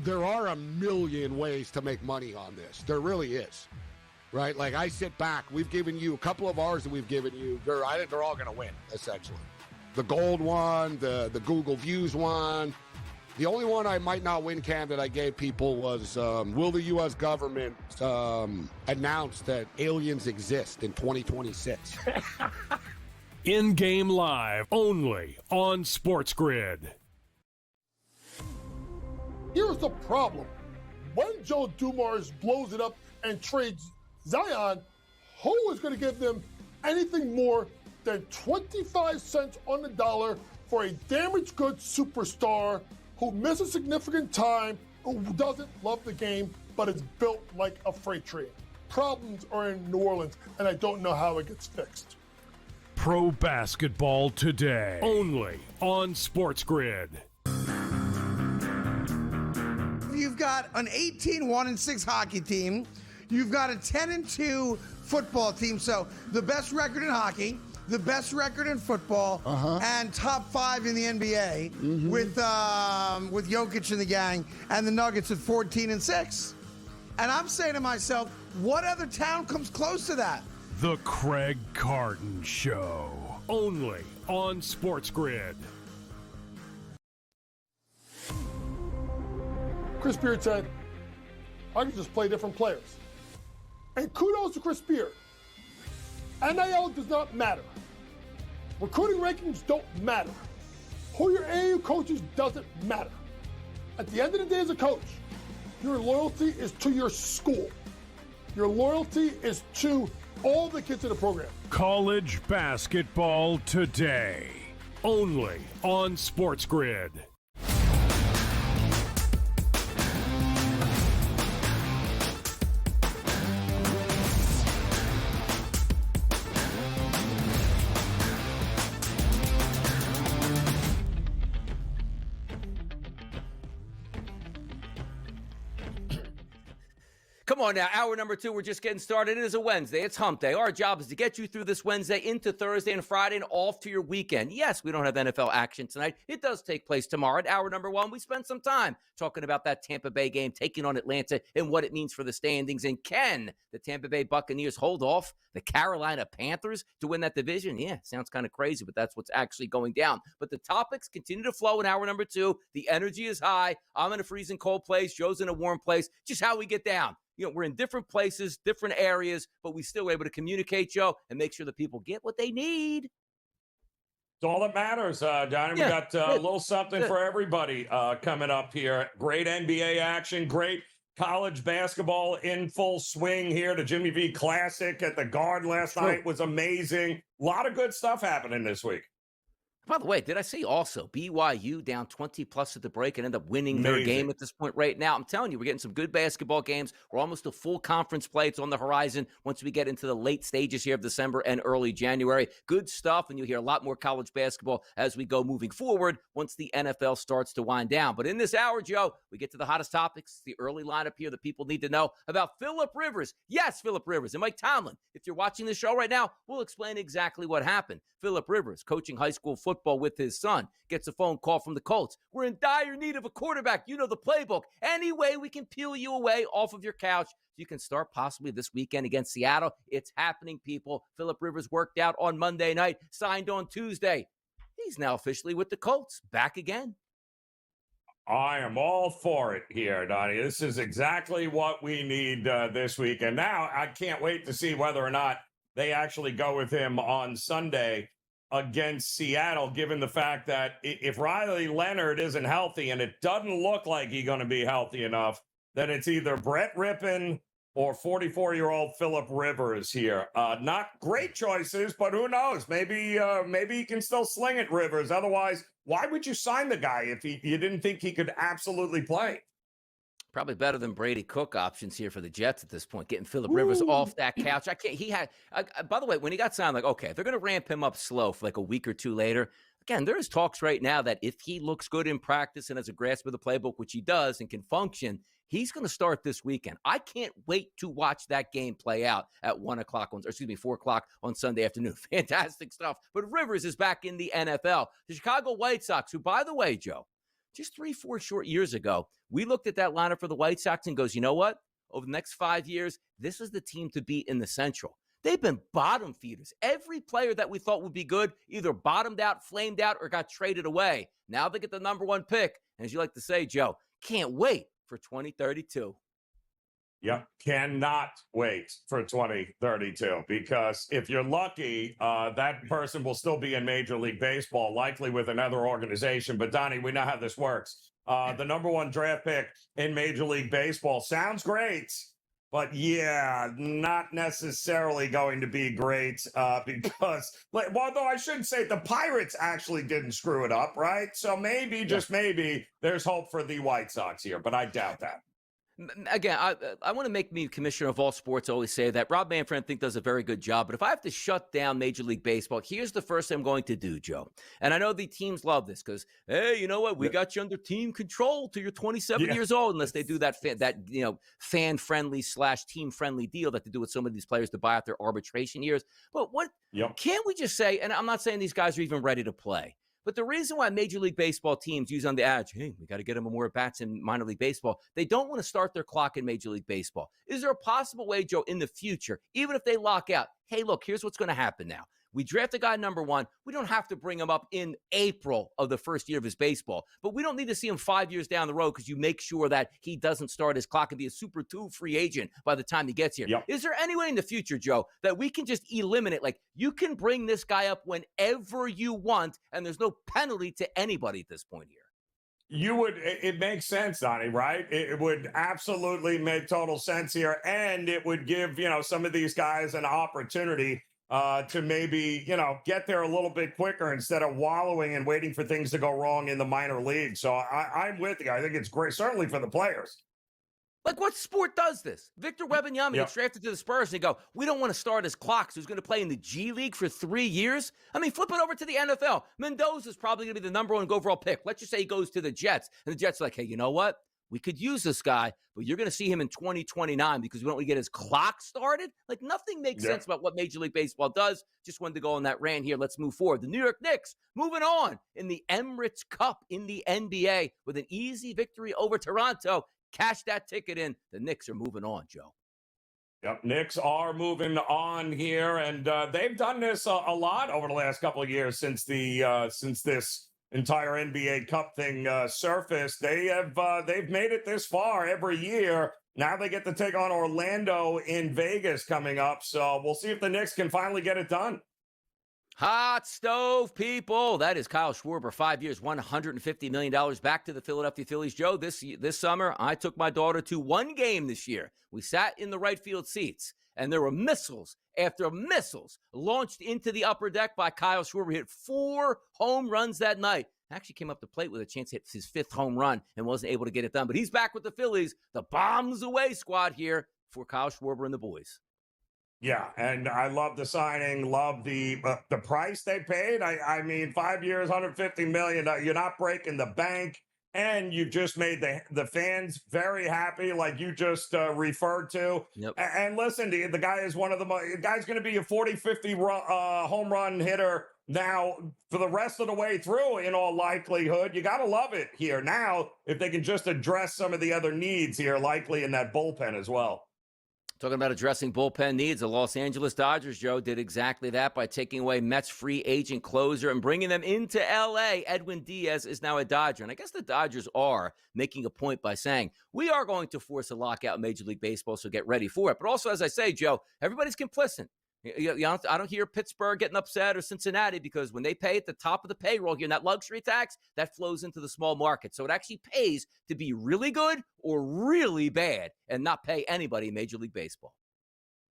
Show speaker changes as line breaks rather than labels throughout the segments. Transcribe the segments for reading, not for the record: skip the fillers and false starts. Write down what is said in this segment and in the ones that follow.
there are a million ways to make money on this. There really is, right? Like, I sit back. We've given you a couple of ours that we've given you. I think they're all going to win, essentially. The gold one, the Google Views one. The only one I might not win, Cam, that I gave people was, will the U.S. government announce that aliens exist in 2026?
In-game live only on SportsGrid.
Here's the problem. When Joe Dumars blows it up and trades Zion, who is going to give them anything more than 25 cents on the dollar for a damaged goods superstar who misses significant time, who doesn't love the game, but is built like a freight train? Problems are in New Orleans, and I don't know how it gets fixed.
Pro basketball today, only on SportsGrid.
You've got an 18-1-6 hockey team. You've got a 10-2 football team. So the best record in hockey, the best record in football, and top 5 in the NBA with Jokic and the gang, and the Nuggets at 14-6. And I'm saying to myself, what other town comes close to that?
The Craig Carton Show, only on SportsGrid.
Chris Beard said, I can just play different players. And kudos to Chris Beard. NIL does not matter. Recruiting rankings don't matter. Who your AAU coaches doesn't matter. At the end of the day as a coach, your loyalty is to your school. Your loyalty is to all the kids in the program.
College basketball today, only on SportsGrid.
Come on now, hour number 2, we're just getting started. It is a Wednesday. It's hump day. Our job is to get you through this Wednesday into Thursday and Friday and off to your weekend. Yes, we don't have NFL action tonight. It does take place tomorrow. At hour number 1, we spend some time talking about that Tampa Bay game, taking on Atlanta and what it means for the standings. And can the Tampa Bay Buccaneers hold off the Carolina Panthers to win that division? Yeah, sounds kind of crazy, but that's what's actually going down. But the topics continue to flow in hour number 2. The energy is high. I'm in a freezing cold place. Joe's in a warm place. Just how we get down. You know, we're in different places, different areas, but we still able to communicate, Joe, and make sure that people get what they need.
It's all that matters, Donnie. We got a little something for everybody coming up here. Great NBA action, great college basketball in full swing here. The Jimmy V Classic at the Garden last night was amazing. A lot of good stuff happening this week.
By the way, did I see also BYU down 20-plus at the break and end up winning their game at this point right now? I'm telling you, we're getting some good basketball games. We're almost to full conference play. It's on the horizon once we get into the late stages here of December and early January. Good stuff, and you'll hear a lot more college basketball as we go moving forward once the NFL starts to wind down. But in this hour, Joe, we get to the hottest topics, the early lineup here that people need to know about Phillip Rivers. Yes, Phillip Rivers and Mike Tomlin. If you're watching this show right now, we'll explain exactly what happened. Phillip Rivers, coaching high school football with his son, gets a phone call from the Colts. We're in dire need of a quarterback. You know the playbook. Any way we can peel you away off of your couch, you can start possibly this weekend against Seattle. It's happening, people. Phillip Rivers worked out on Monday night, signed on Tuesday. He's now officially with the Colts, back again.
I am all for it here, Donnie. This is exactly what we need this week. And now I can't wait to see whether or not they actually go with him on Sunday against Seattle, given the fact that if Riley Leonard isn't healthy, and it doesn't look like he's going to be healthy enough, then it's either Brett Rippon or 44-year-old Phillip Rivers here. Not great choices, but who knows? Maybe he can still sling it, Rivers. Otherwise, why would you sign the guy if you didn't think he could absolutely play?
Probably better than Brady Cook options here for the Jets at this point, getting Phillip Rivers off that couch. By the way, when he got signed, like, okay, they're going to ramp him up slow for like a week or two later. Again, there's talks right now that if he looks good in practice and has a grasp of the playbook, which he does and can function, he's going to start this weekend. I can't wait to watch that game play out at 4 o'clock on Sunday afternoon. Fantastic stuff. But Rivers is back in the NFL. The Chicago White Sox, who, by the way, Joe, just 3-4 short years ago, we looked at that lineup for the White Sox and goes, you know what? Over the next 5 years, this is the team to beat in the Central. They've been bottom feeders. Every player that we thought would be good either bottomed out, flamed out, or got traded away. Now they get the number one pick. And as you like to say, Joe, can't wait for 2032.
Yep. Cannot wait for 2032 because if you're lucky, that person will still be in Major League Baseball, likely with another organization. But Donnie, we know how this works. The number one draft pick in Major League Baseball sounds great, but yeah, not necessarily going to be great because, although I shouldn't say the Pirates actually didn't screw it up, right? So maybe, just maybe, there's hope for the White Sox here, but I doubt that.
Again, I want to make me commissioner of all sports. I always say that. Rob Manfred, I think, does a very good job. But if I have to shut down Major League Baseball, here's the first thing I'm going to do, Joe. And I know the teams love this because, hey, you know what? We got you under team control till you're 27 years old, unless they do that fan-friendly / team-friendly deal that they do with some of these players to buy out their arbitration years. But what can't we just say, and I'm not saying these guys are even ready to play, but the reason why Major League Baseball teams use on the edge, hey, we got to get them more at-bats in minor league baseball, they don't want to start their clock in Major League Baseball. Is there a possible way, Joe, in the future, even if they lock out, hey, look, here's what's going to happen now. We draft a guy number one. We don't have to bring him up in April of the first year of his baseball, but we don't need to see him 5 years down the road because you make sure that he doesn't start his clock and be a Super 2 free agent by the time he gets here. Is there any way in the future, Joe, that we can just eliminate, like you can bring this guy up whenever you want and there's no penalty to anybody at this point here?
It makes sense, Donnie, right? It would absolutely make total sense here. And it would give, some of these guys an opportunity to maybe, get there a little bit quicker instead of wallowing and waiting for things to go wrong in the minor league. So I'm with you. I think it's great, certainly for the players.
Like, what sport does this? Victor Wembanyama gets drafted to the Spurs and they go, we don't want to start his clock, so he's going to play in the G League for 3 years? I mean, flip it over to the NFL. Mendoza's probably going to be the number one overall pick. Let's just say he goes to the Jets, and the Jets are like, hey, you know what? We could use this guy, but you're going to see him in 2029 because we don't want to get his clock started. Like, nothing makes sense about what Major League Baseball does. Just wanted to go on that rant here. Let's move forward. The New York Knicks moving on in the Emirates Cup in the NBA with an easy victory over Toronto. Cash that ticket in. The Knicks are moving on, Joe.
Yep, Knicks are moving on here, and they've done this a lot over the last couple of years since this entire NBA Cup thing surfaced. They've made it this far every year. Now they get to take on Orlando in Vegas coming up. So we'll see if the Knicks can finally get it done.
Hot stove, people. That is Kyle Schwarber, 5 years, $150 million back to the Philadelphia Phillies. Joe, this summer, I took my daughter to one game this year. We sat in the right field seats, and there were missiles after missiles launched into the upper deck by Kyle Schwarber. He hit 4 home runs that night. Actually came up the plate with a chance to hit his 5th home run and wasn't able to get it done. But he's back with the Phillies, the bombs away squad here for Kyle Schwarber and the boys.
Yeah, and I love the signing, love the price they paid. I mean, 5 years, $150 million. You're not breaking the bank, and you just made the fans very happy, like you just referred to.
Yep.
And listen, the guy is one of the guy's going to be a 40, 50 home run hitter now for the rest of the way through, in all likelihood. You got to love it here. Now, if they can just address some of the other needs here, likely in that bullpen as well.
Talking about addressing bullpen needs, the Los Angeles Dodgers, Joe, did exactly that by taking away Mets free agent closer and bringing them into L.A. Edwin Diaz is now a Dodger. And I guess the Dodgers are making a point by saying, we are going to force a lockout in Major League Baseball, so get ready for it. But also, as I say, Joe, everybody's complicit. I don't hear Pittsburgh getting upset or Cincinnati because when they pay at the top of the payroll here in that luxury tax, that flows into the small market. So it actually pays to be really good or really bad and not pay anybody in Major League Baseball.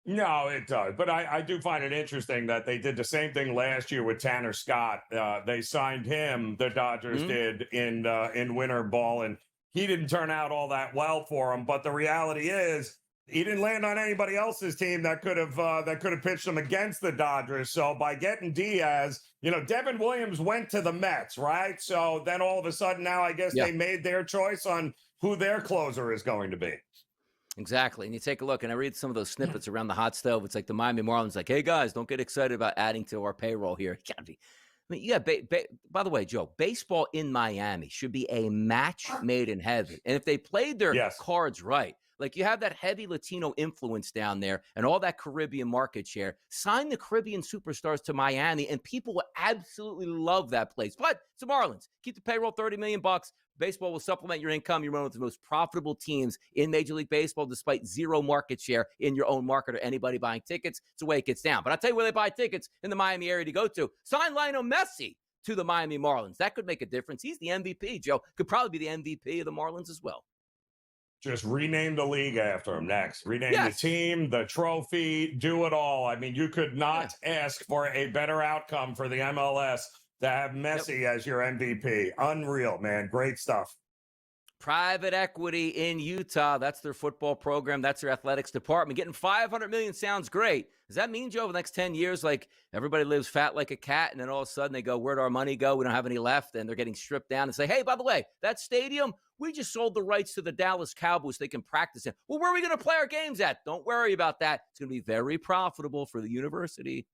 No, it does. But I do find it interesting that they did the same thing last year with Tanner Scott. They signed him, the Dodgers did, in winter ball, and he didn't turn out all that well for him. But the reality is, he didn't land on anybody else's team that could have pitched him against the Dodgers. So by getting Diaz, Devin Williams went to the Mets, right? So then all of a sudden now I guess they made their choice on who their closer is going to be.
Exactly. And you take a look, and I read some of those snippets around the hot stove. It's like the Miami Marlins like, hey, guys, don't get excited about adding to our payroll here. mean, yeah. By the way, Joe, baseball in Miami should be a match made in heaven. And if they played their cards right, like you have that heavy Latino influence down there and all that Caribbean market share, sign the Caribbean superstars to Miami, and people will absolutely love that place. But it's the Marlins. Keep the payroll, $30 million. Baseball will supplement your income. You're one of the most profitable teams in Major League Baseball, despite zero market share in your own market or anybody buying tickets. It's the way it gets down. But I'll tell you where they buy tickets in the Miami area to go to. Sign Lionel Messi to the Miami Marlins. That could make a difference. He's the MVP, Joe. Could probably be the MVP of the Marlins as well.
Just rename the league after him next. Rename the team, the trophy, do it all. I mean, you could not ask for a better outcome for the MLS to have Messi as your MVP. Unreal, man. Great stuff.
Private equity in Utah. That's their football program. That's their athletics department. Getting $500 million sounds great. Does that mean, Joe, over the next 10 years, like everybody lives fat like a cat, and then all of a sudden they go, where'd our money go? We don't have any left. And they're getting stripped down and say, hey, by the way, that stadium, we just sold the rights to the Dallas Cowboys. They can practice in. Well, where are we going to play our games at? Don't worry about that. It's going to be very profitable for the university.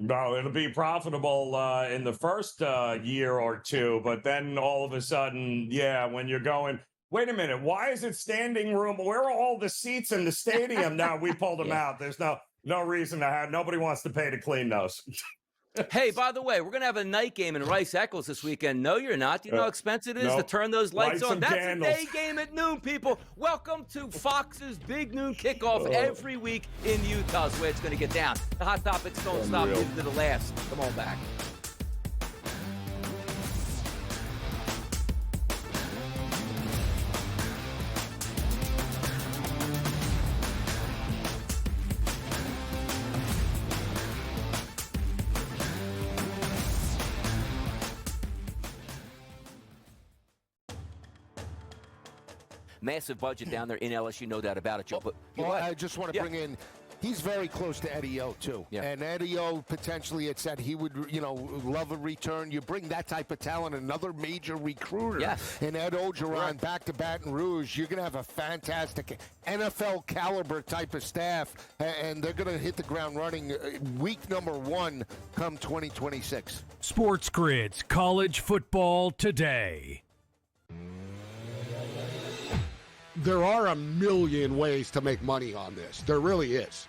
No, it'll be profitable in the first year or two, but then all of a sudden, when you're going, wait a minute, why is it standing room? Where are all the seats in the stadium? Now we pulled them out. There's no reason to have. Nobody wants to pay to clean those.
Hey, by the way, we're going to have a night game in Rice Eccles this weekend. No, you're not. Do you know how expensive it is to turn those lights on? That's candles. A day game at noon, people. Welcome to Fox's Big Noon Kickoff every week in Utah is the way it's going to get down. The Hot Topics don't stop even to the last. Come on back. Massive budget down there in LSU, no doubt about it, Joe. But
I just want to bring in, he's very close to Eddie O, too. Yeah. And Eddie O, potentially, it said he would, love a return. You bring that type of talent, another major recruiter.
Yes.
And Ed Ogeron back to Baton Rouge. You're going to have a fantastic NFL caliber type of staff, and they're going to hit the ground running week number 1 come 2026.
SportsGrid's College Football Today.
There are a million ways to make money on this. There really is,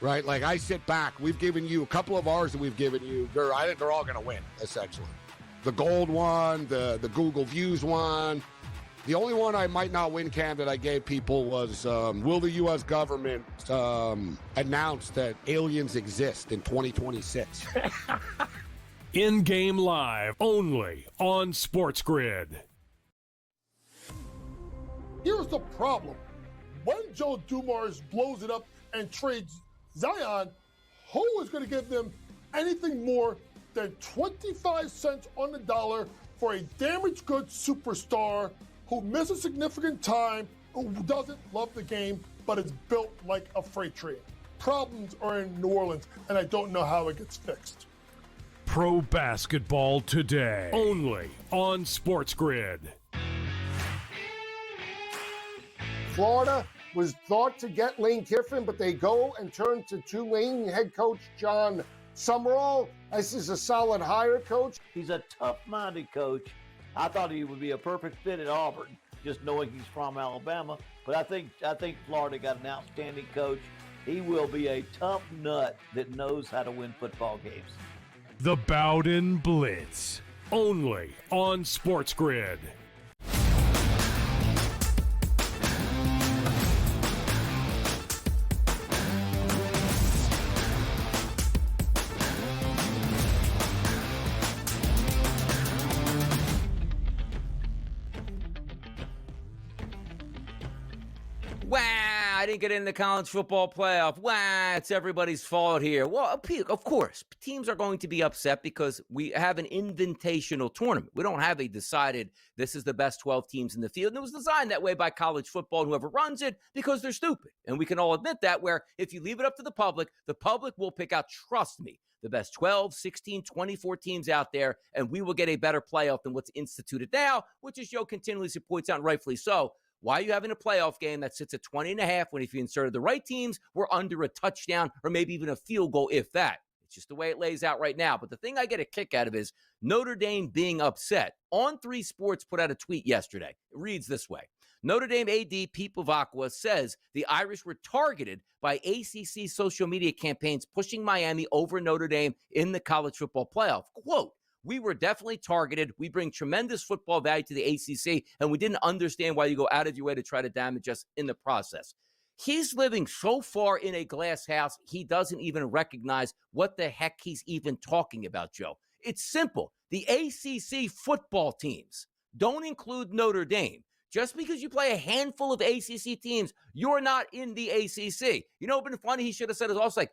right? Like I sit back, we've given you a couple of ours that we've given you. I think they're all going to win, essentially. The gold one, the Google Views one. The only one I might not win, Cam, that I gave people was, will the U.S. government announce that aliens exist in 2026?
In-game live, only on SportsGrid.
Here's the problem. When Joe Dumars blows it up and trades Zion, who is going to give them anything more than 25 cents on the dollar for a damaged goods superstar who misses significant time, who doesn't love the game, but is built like a freight train? Problems are in New Orleans, and I don't know how it gets fixed.
Pro basketball today, only on SportsGrid.
Florida was thought to get Lane Kiffin, but they go and turn to Tulane head coach John Summerall. This is a solid hire, coach.
He's a tough-minded coach. I thought he would be a perfect fit at Auburn, just knowing he's from Alabama. But I think Florida got an outstanding coach. He will be a tough nut that knows how to win football games.
The Bowden Blitz, only on SportsGrid.
I didn't get in the college football playoff. It's everybody's fault here. Well, of course, teams are going to be upset because we have an invitational tournament. We don't have a decided this is the best 12 teams in the field. And it was designed that way by college football and whoever runs it because they're stupid. And we can all admit that, where if you leave it up to the public will pick out, trust me, the best 12, 16, 24 teams out there, and we will get a better playoff than what's instituted now, which, as Joe continuously points out, and rightfully so, why are you having a playoff game that sits at 20.5 when if you inserted the right teams, we're under a touchdown or maybe even a field goal, if that? It's just the way it lays out right now. But the thing I get a kick out of is Notre Dame being upset. On3 Sports put out a tweet yesterday. It reads this way. Notre Dame AD Pete Bavacqua says the Irish were targeted by ACC social media campaigns pushing Miami over Notre Dame in the college football playoff. Quote, we were definitely targeted. We bring tremendous football value to the ACC, and we didn't understand why you go out of your way to try to damage us in the process. He's living so far in a glass house, he doesn't even recognize what the heck he's even talking about, Joe. It's simple. The ACC football teams don't include Notre Dame. Just because you play a handful of ACC teams, you're not in the ACC. You know, it's been funny. He should have said it also like,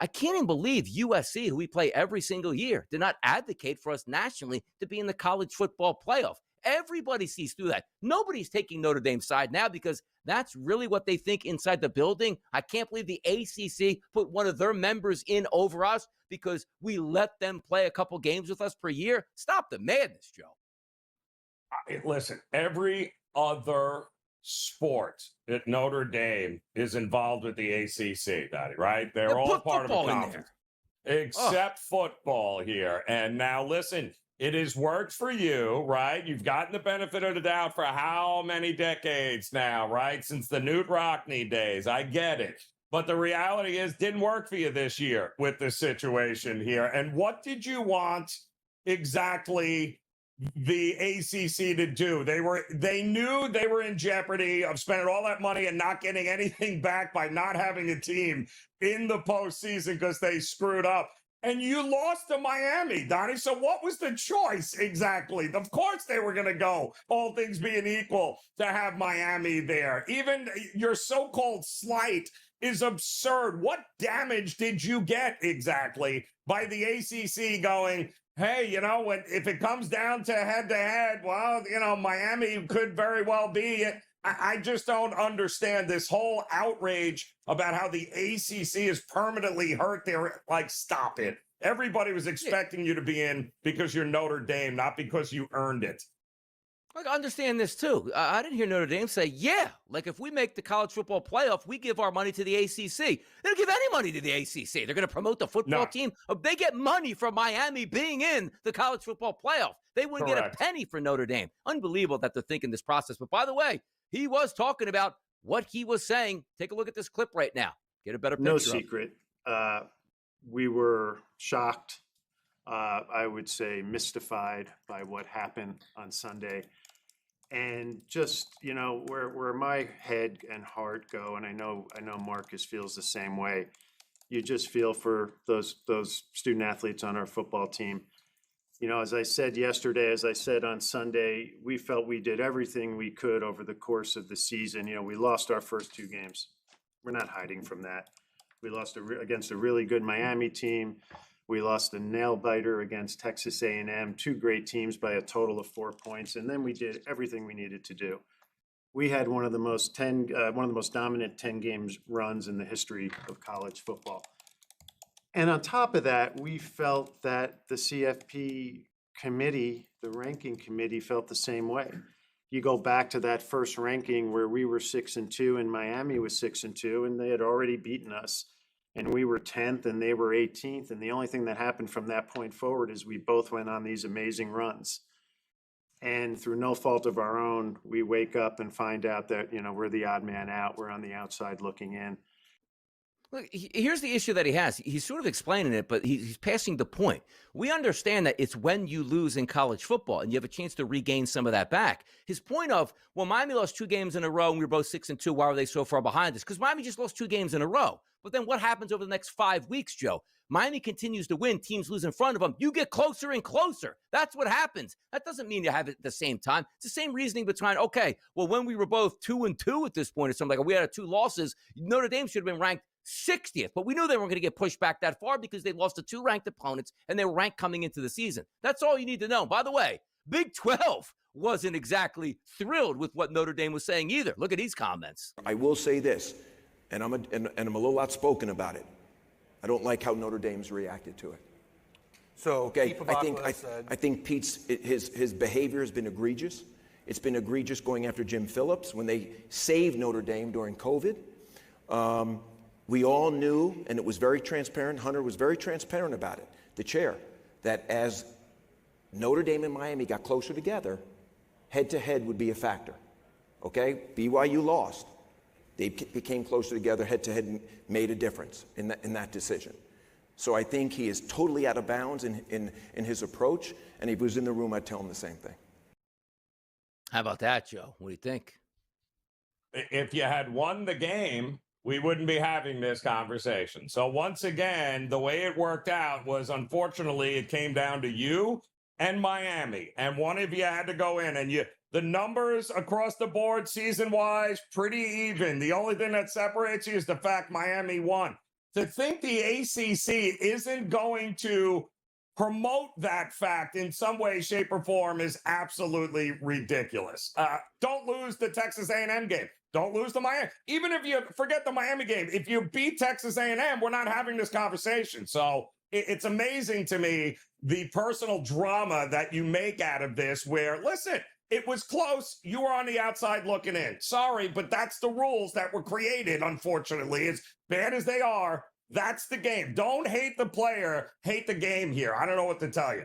I can't even believe USC, who we play every single year, did not advocate for us nationally to be in the college football playoff. Everybody sees through that. Nobody's taking Notre Dame's side now because that's really what they think inside the building. I can't believe the ACC put one of their members in over us because we let them play a couple games with us per year. Stop the madness, Joe.
Listen, every other sport at Notre Dame is involved with the ACC, Daddy, right? They're all part of a conference. Except football here. And now, listen, it has worked for you, right? You've gotten the benefit of the doubt for how many decades now, right? Since the Newt Rockne days. I get it. But the reality is, didn't work for you this year with the situation here. And what did you want exactly the ACC to do? They knew they were in jeopardy of spending all that money and not getting anything back by not having a team in the postseason because they screwed up. And you lost to Miami, Donnie. So what was the choice exactly? Of course they were going to go, all things being equal, to have Miami there. Even your so-called slight is absurd. What damage did you get exactly by the ACC going, hey, you know, if it comes down to head-to-head, well, you know, Miami could very well be it. I just don't understand this whole outrage about how the ACC is permanently hurt there. Like, stop it. Everybody was expecting you to be in because you're Notre Dame, not because you earned it.
I understand this, too. I didn't hear Notre Dame say, yeah, like if we make the college football playoff, we give our money to the ACC. They don't give any money to the ACC. They're going to promote the football team. They get money from Miami being in the college football playoff. They wouldn't get a penny for Notre Dame. Unbelievable that they're thinking this process. But by the way, he was talking about what he was saying. Take a look at this clip right now. Get a better picture.
No secret. We were shocked. I would say mystified by what happened on Sunday. And just, you know, where my head and heart go, and I know Marcus feels the same way, you just feel for those student athletes on our football team. You know, as I said yesterday, as I said on Sunday, we felt we did everything we could over the course of the season. You know, we lost our first two games. We're not hiding from that. We lost against a really good Miami team. We lost a nail-biter against Texas A&M, two great teams by a total of 4 points, and then we did everything we needed to do. We had one of the most dominant 10 games runs in the history of college football. And on top of that, we felt that the CFP committee, the ranking committee, felt the same way. You go back to that first ranking where we were 6-2 and Miami was 6-2, and they had already beaten us. And we were 10th and they were 18th. And the only thing that happened from that point forward is we both went on these amazing runs. And through no fault of our own, we wake up and find out that, you know, we're the odd man out. We're on the outside looking in.
Look, here's the issue that he has. He's sort of explaining it, but he's passing the point. We understand that it's when you lose in college football and you have a chance to regain some of that back. His point of, well, Miami lost 2 games in a row and we were both 6-2. Why were they so far behind us? Because Miami just lost 2 games in a row. But then what happens over the next 5 weeks, Joe? Miami continues to win. Teams lose in front of them. You get closer and closer. That's what happens. That doesn't mean you have it at the same time. It's the same reasoning between, okay, well, when we were both 2-2 at this point or something, like we had 2 losses, Notre Dame should have been ranked 60th. But we knew they weren't going to get pushed back that far because they lost to 2 ranked opponents and they were ranked coming into the season. That's all you need to know. By the way, Big 12 wasn't exactly thrilled with what Notre Dame was saying either. Look at these comments.
I will say this. And I'm a little outspoken about it. I don't like how Notre Dame's reacted to it.
So
okay, I think Pete's his behavior has been egregious. It's been egregious going after Jim Phillips when they saved Notre Dame during COVID. We all knew, and it was very transparent, Hunter was very transparent about it, the chair, that as Notre Dame and Miami got closer together, head-to-head would be a factor, okay? BYU lost. They became closer together, head-to-head made a difference in that decision. So I think he is totally out of bounds in his approach, and if he was in the room, I'd tell him the same thing.
How about that, Joe? What do you think?
If you had won the game, we wouldn't be having this conversation. So once again, the way it worked out was, unfortunately, it came down to you and Miami, and one of you had to go in, and the numbers across the board season-wise, pretty even. The only thing that separates you is the fact Miami won. To think the ACC isn't going to promote that fact in some way, shape, or form is absolutely ridiculous. Don't lose the Texas A&M game. Don't lose the Miami. Even if you forget the Miami game, if you beat Texas A&M, we're not having this conversation. So it's amazing to me the personal drama that you make out of this where, listen, it was close. You were on the outside looking in. Sorry, but that's the rules that were created, unfortunately. As bad as they are, that's the game. Don't hate the player, hate the game here. I don't know what to tell you.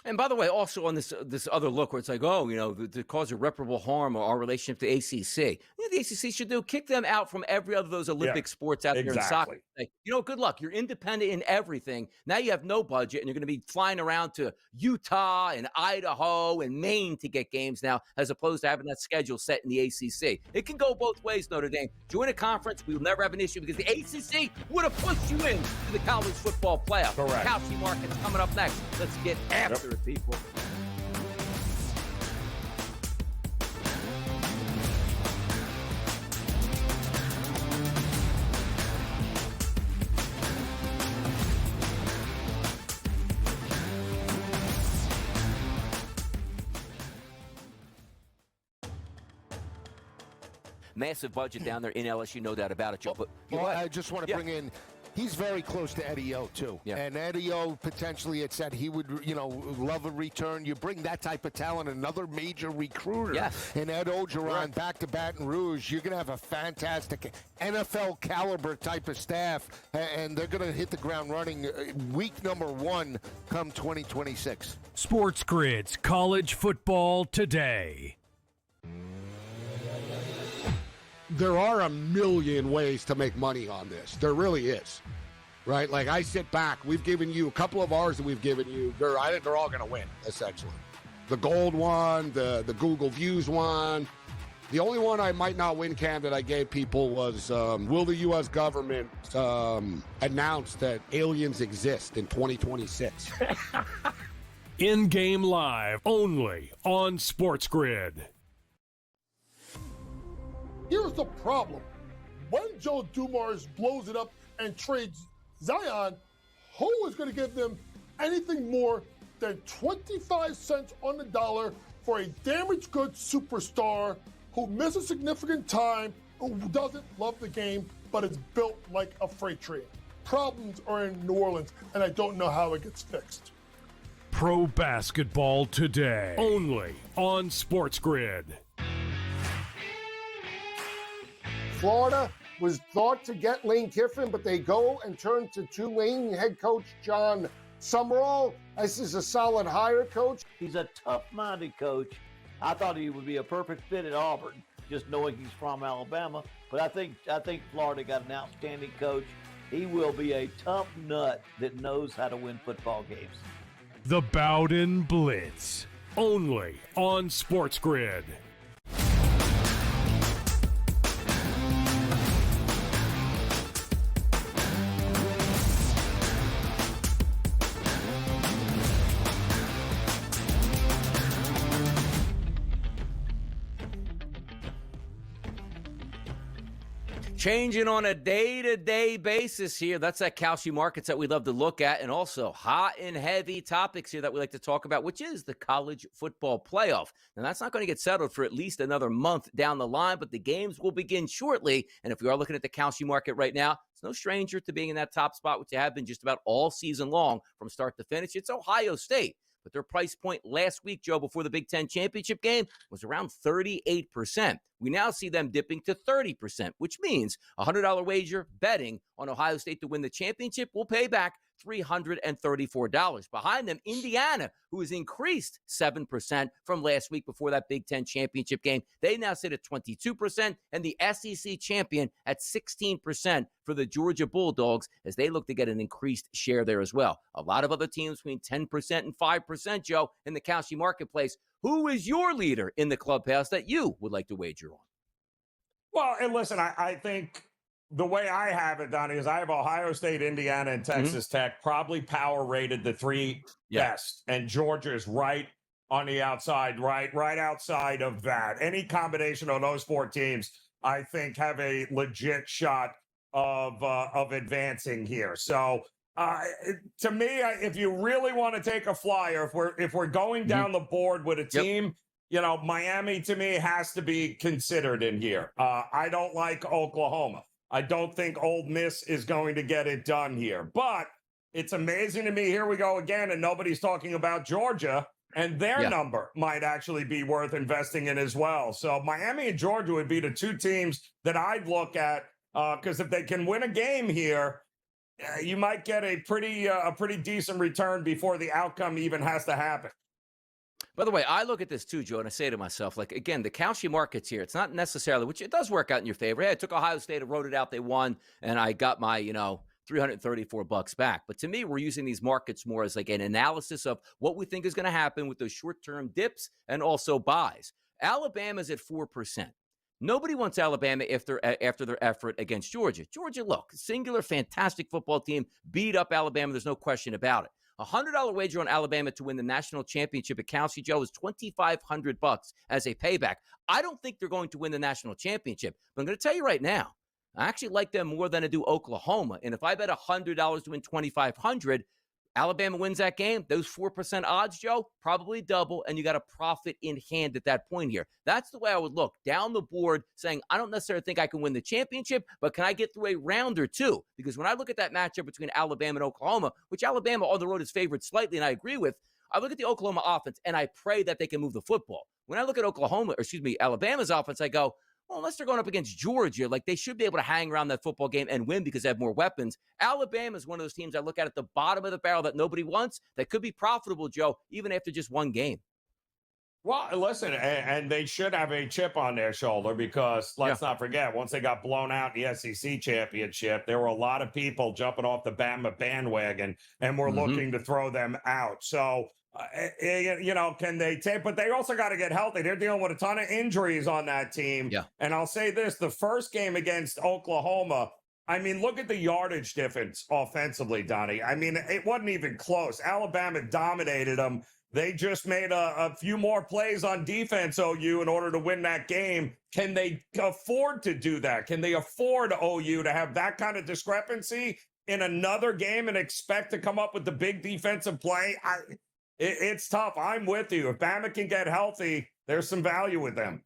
And by the way, also on this other look where it's like, oh, to cause irreparable harm or our relationship to ACC. The ACC should kick them out from every other of those Olympic sports out there in soccer. Like, good luck. You're independent in everything. Now you have no budget, and you're going to be flying around to Utah and Idaho and Maine to get games now, as opposed to having that schedule set in the ACC. It can go both ways, Notre Dame. Join a conference. We will never have an issue because the ACC would have pushed you in to the college football playoff.
Correct.
Kalshi markets coming up next. Let's get after it, people. Massive budget down there in LSU, no doubt about it, Joe. But
I just want to bring in, he's very close to Eddie O, too.
Yeah.
And Eddie O potentially had said he would, love a return. You bring that type of talent, another major recruiter.
Yes.
And Ed Ogeron back to Baton Rouge. You're going to have a fantastic NFL caliber type of staff, and they're going to hit the ground running week number 1 come 2026.
SportsGrid's College Football Today.
There are a million ways to make money on this. There really is, right? Like, I sit back. We've given you a couple of ours that we've given you. I think they're all going to win, essentially. The gold one, the Google Views one. The only one I might not win, Cam, that I gave people was, will the U.S. government announce that aliens exist in 2026?
In-game live, only on SportsGrid.
Here's the problem. When Joe Dumars blows it up and trades Zion, who is going to give them anything more than 25 cents on the dollar for a damaged goods superstar who misses significant time, who doesn't love the game, but is built like a freight train? Problems are in New Orleans, and I don't know how it gets fixed.
Pro Basketball Today, only on SportsGrid.
Florida was thought to get Lane Kiffin, but they go and turn to Tulane head coach John Summerall. This is a solid hire, coach.
He's a tough-minded coach. I thought he would be a perfect fit at Auburn, just knowing he's from Alabama. But I think Florida got an outstanding coach. He will be a tough nut that knows how to win football games.
The Bowden Blitz, only on SportsGrid.
Changing on a day-to-day basis here. That's that Kalshi markets that we love to look at, and also hot and heavy topics here that we like to talk about, which is the college football playoff. Now, that's not going to get settled for at least another month down the line, but the games will begin shortly. And if we are looking at the Kalshi market right now, it's no stranger to being in that top spot, which you have been just about all season long from start to finish. It's Ohio State. but their price point last week, Joe, before the Big Ten championship game was around 38%. We now see them dipping to 30%, which means a $100 wager betting on Ohio State to win the championship will pay back $334. Behind them, Indiana, who has increased 7% from last week before that Big Ten championship game. They now sit at 22%, and the SEC champion at 16% for the Georgia Bulldogs as they look to get an increased share there as well. A lot of other teams between 10% and 5%, Joe, in the Kalshi marketplace. Who is your leader in the clubhouse that you would like to wager on?
Well, and listen, I think the way I have it, Donnie, is I have Ohio State, Indiana, and Texas Tech probably power rated the three best, and Georgia is right on the outside, right outside of that. Any combination of those four teams, I think, have a legit shot of advancing here. So, to me, if you really want to take a flyer, if we're going down the board with a team, you know, Miami to me has to be considered in here. I don't like Oklahoma. I don't think Ole Miss is going to get it done here. But it's amazing to me. Here we go again, and nobody's talking about Georgia, and their number might actually be worth investing in as well. So Miami and Georgia would be the two teams that I'd look at because if they can win a game here, you might get a pretty decent return before the outcome even has to happen.
By the way, I look at this too, Joe, and I say to myself, like, again, the Kalshi markets here, it's not necessarily, which it does work out in your favor. Hey, I took Ohio State, I wrote it out, they won, and I got my, $334 back. But to me, we're using these markets more as like an analysis of what we think is going to happen with those short-term dips and also buys. Alabama's at 4%. Nobody wants Alabama after their effort against Georgia. Georgia, look, singular, fantastic football team, beat up Alabama. There's no question about it. A $100 wager on Alabama to win the national championship at Kalshi, Joe, is $2,500 as a payback. I don't think they're going to win the national championship, but I'm going to tell you right now, I actually like them more than I do Oklahoma. And if I bet $100 to win $2,500, Alabama wins that game, those 4% odds, Joe, probably double, and you got a profit in hand at that point here. That's the way I would look down the board, saying, I don't necessarily think I can win the championship, but can I get through a round or two? Because when I look at that matchup between Alabama and Oklahoma, which Alabama on the road is favored slightly, and I agree with, I look at the Oklahoma offense, and I pray that they can move the football. When I look at Alabama's offense, I go, well, unless they're going up against Georgia, like they should be able to hang around that football game and win because they have more weapons. Alabama is one of those teams I look at the bottom of the barrel that nobody wants that could be profitable, Joe, even after just one game.
Well, listen, and they should have a chip on their shoulder because let's not forget, once they got blown out in the SEC championship, there were a lot of people jumping off the Bama bandwagon and were looking to throw them out. So, can they take, but they also got to get healthy. They're dealing with a ton of injuries on that team. Yeah. And I'll say this, the first game against Oklahoma, I mean, look at the yardage difference offensively, Donnie. I mean, it wasn't even close. Alabama dominated them. They just made a few more plays on defense, OU, in order to win that game. Can they afford to do that? Can they afford OU to have that kind of discrepancy in another game and expect to come up with the big defensive play? It's tough. I'm with you. If Bama can get healthy, there's some value with them.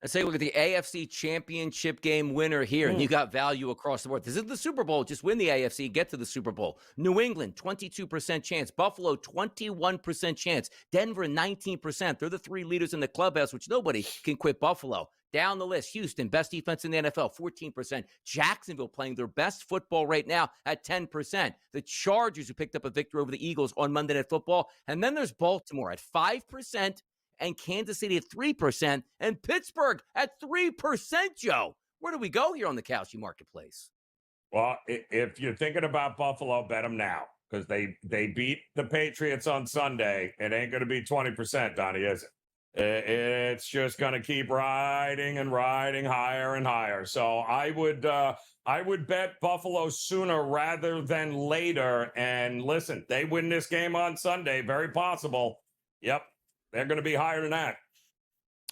Let's take a look at the AFC championship game winner here, and you got value across the board. This is the Super Bowl. Just win the AFC, get to the Super Bowl. New England, 22% chance. Buffalo, 21% chance. Denver, 19%. They're the three leaders in the clubhouse, which nobody can quit Buffalo. Down the list, Houston, best defense in the NFL, 14%. Jacksonville playing their best football right now at 10%. The Chargers, who picked up a victory over the Eagles on Monday Night Football. And then there's Baltimore at 5%, and Kansas City at 3%, and Pittsburgh at 3%, Joe. Where do we go here on the Kalshi marketplace?
Well, if you're thinking about Buffalo, bet them now because they beat the Patriots on Sunday. It ain't going to be 20%, Donnie, is it? It's just going to keep riding and riding higher and higher. So I would bet Buffalo sooner rather than later. And listen, they win this game on Sunday. Very possible. Yep. They're going to be higher than that.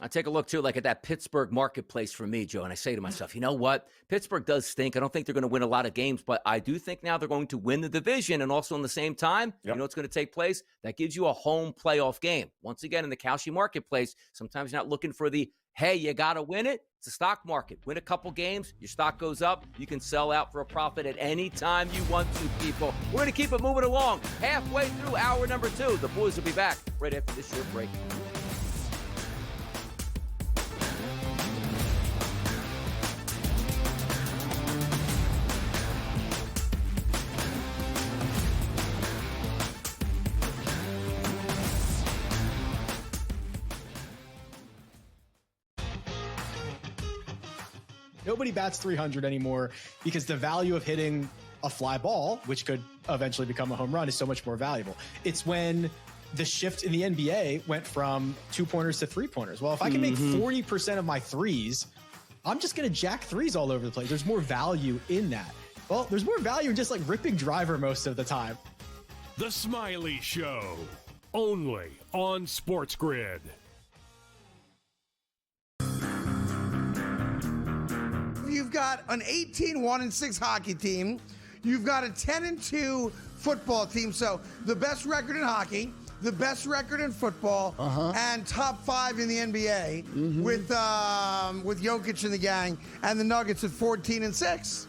I take a look, too, like at that Pittsburgh marketplace for me, Joe, and I say to myself, you know what? Pittsburgh does stink. I don't think they're going to win a lot of games, but I do think now they're going to win the division, and also in the same time, you know what's going to take place? That gives you a home playoff game. Once again, in the Kalshi marketplace, sometimes you're not looking for the, hey, you got to win it. It's a stock market. Win a couple games, your stock goes up. You can sell out for a profit at any time you want to, people. We're going to keep it moving along. Halfway through hour number 2. The boys will be back right after this short break.
Nobody bats 300 anymore because the value of hitting a fly ball, which could eventually become a home run, is so much more valuable. It's when the shift in the NBA went from 2-pointers to 3-pointers. Well, if I can make 40% of my threes, I'm just going to jack threes all over the place. There's more value in that. Well, there's more value in just like ripping driver most of the time.
The Smiley Show, only on SportsGrid.
You've got an 18-1-6 hockey team. You've got a 10-2 football team. So the best record in hockey, the best record in football, and top 5 in the NBA with Jokic and the gang, and the Nuggets at 14-6.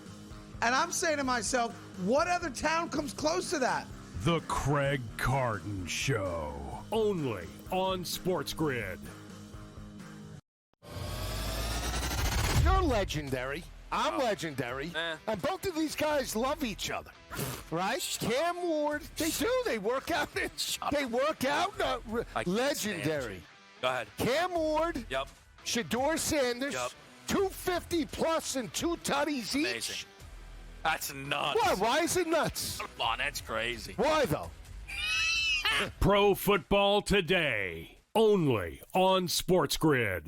And I'm saying to myself, what other town comes close to that?
The Craig Carton Show, only on SportsGrid.
You're legendary. I'm legendary. And both of these guys love each other. Right? Cam Ward, they do. They work out. They work out. Legendary.
Go ahead.
Cam Ward.
Yep.
Shador Sanders.
Yep.
250 plus and 2 tutties each.
Amazing. That's nuts.
What? Why is it nuts?
Come on, that's crazy.
Why, though?
Pro Football Today, only on SportsGrid.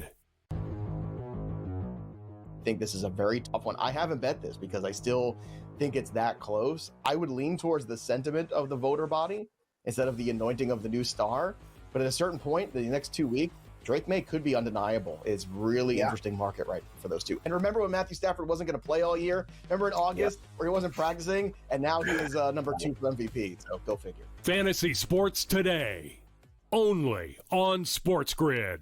I think this is a very tough one. I haven't bet this because I still think it's that close. I would lean towards the sentiment of the voter body instead of the anointing of the new star. But at a certain point, the next 2 weeks, Drake May could be undeniable. It's really interesting market right for those two. And remember when Matthew Stafford wasn't going to play all year? Remember in August where he wasn't practicing? And now he is number 2 for MVP. So go figure.
Fantasy Sports Today, only on SportsGrid.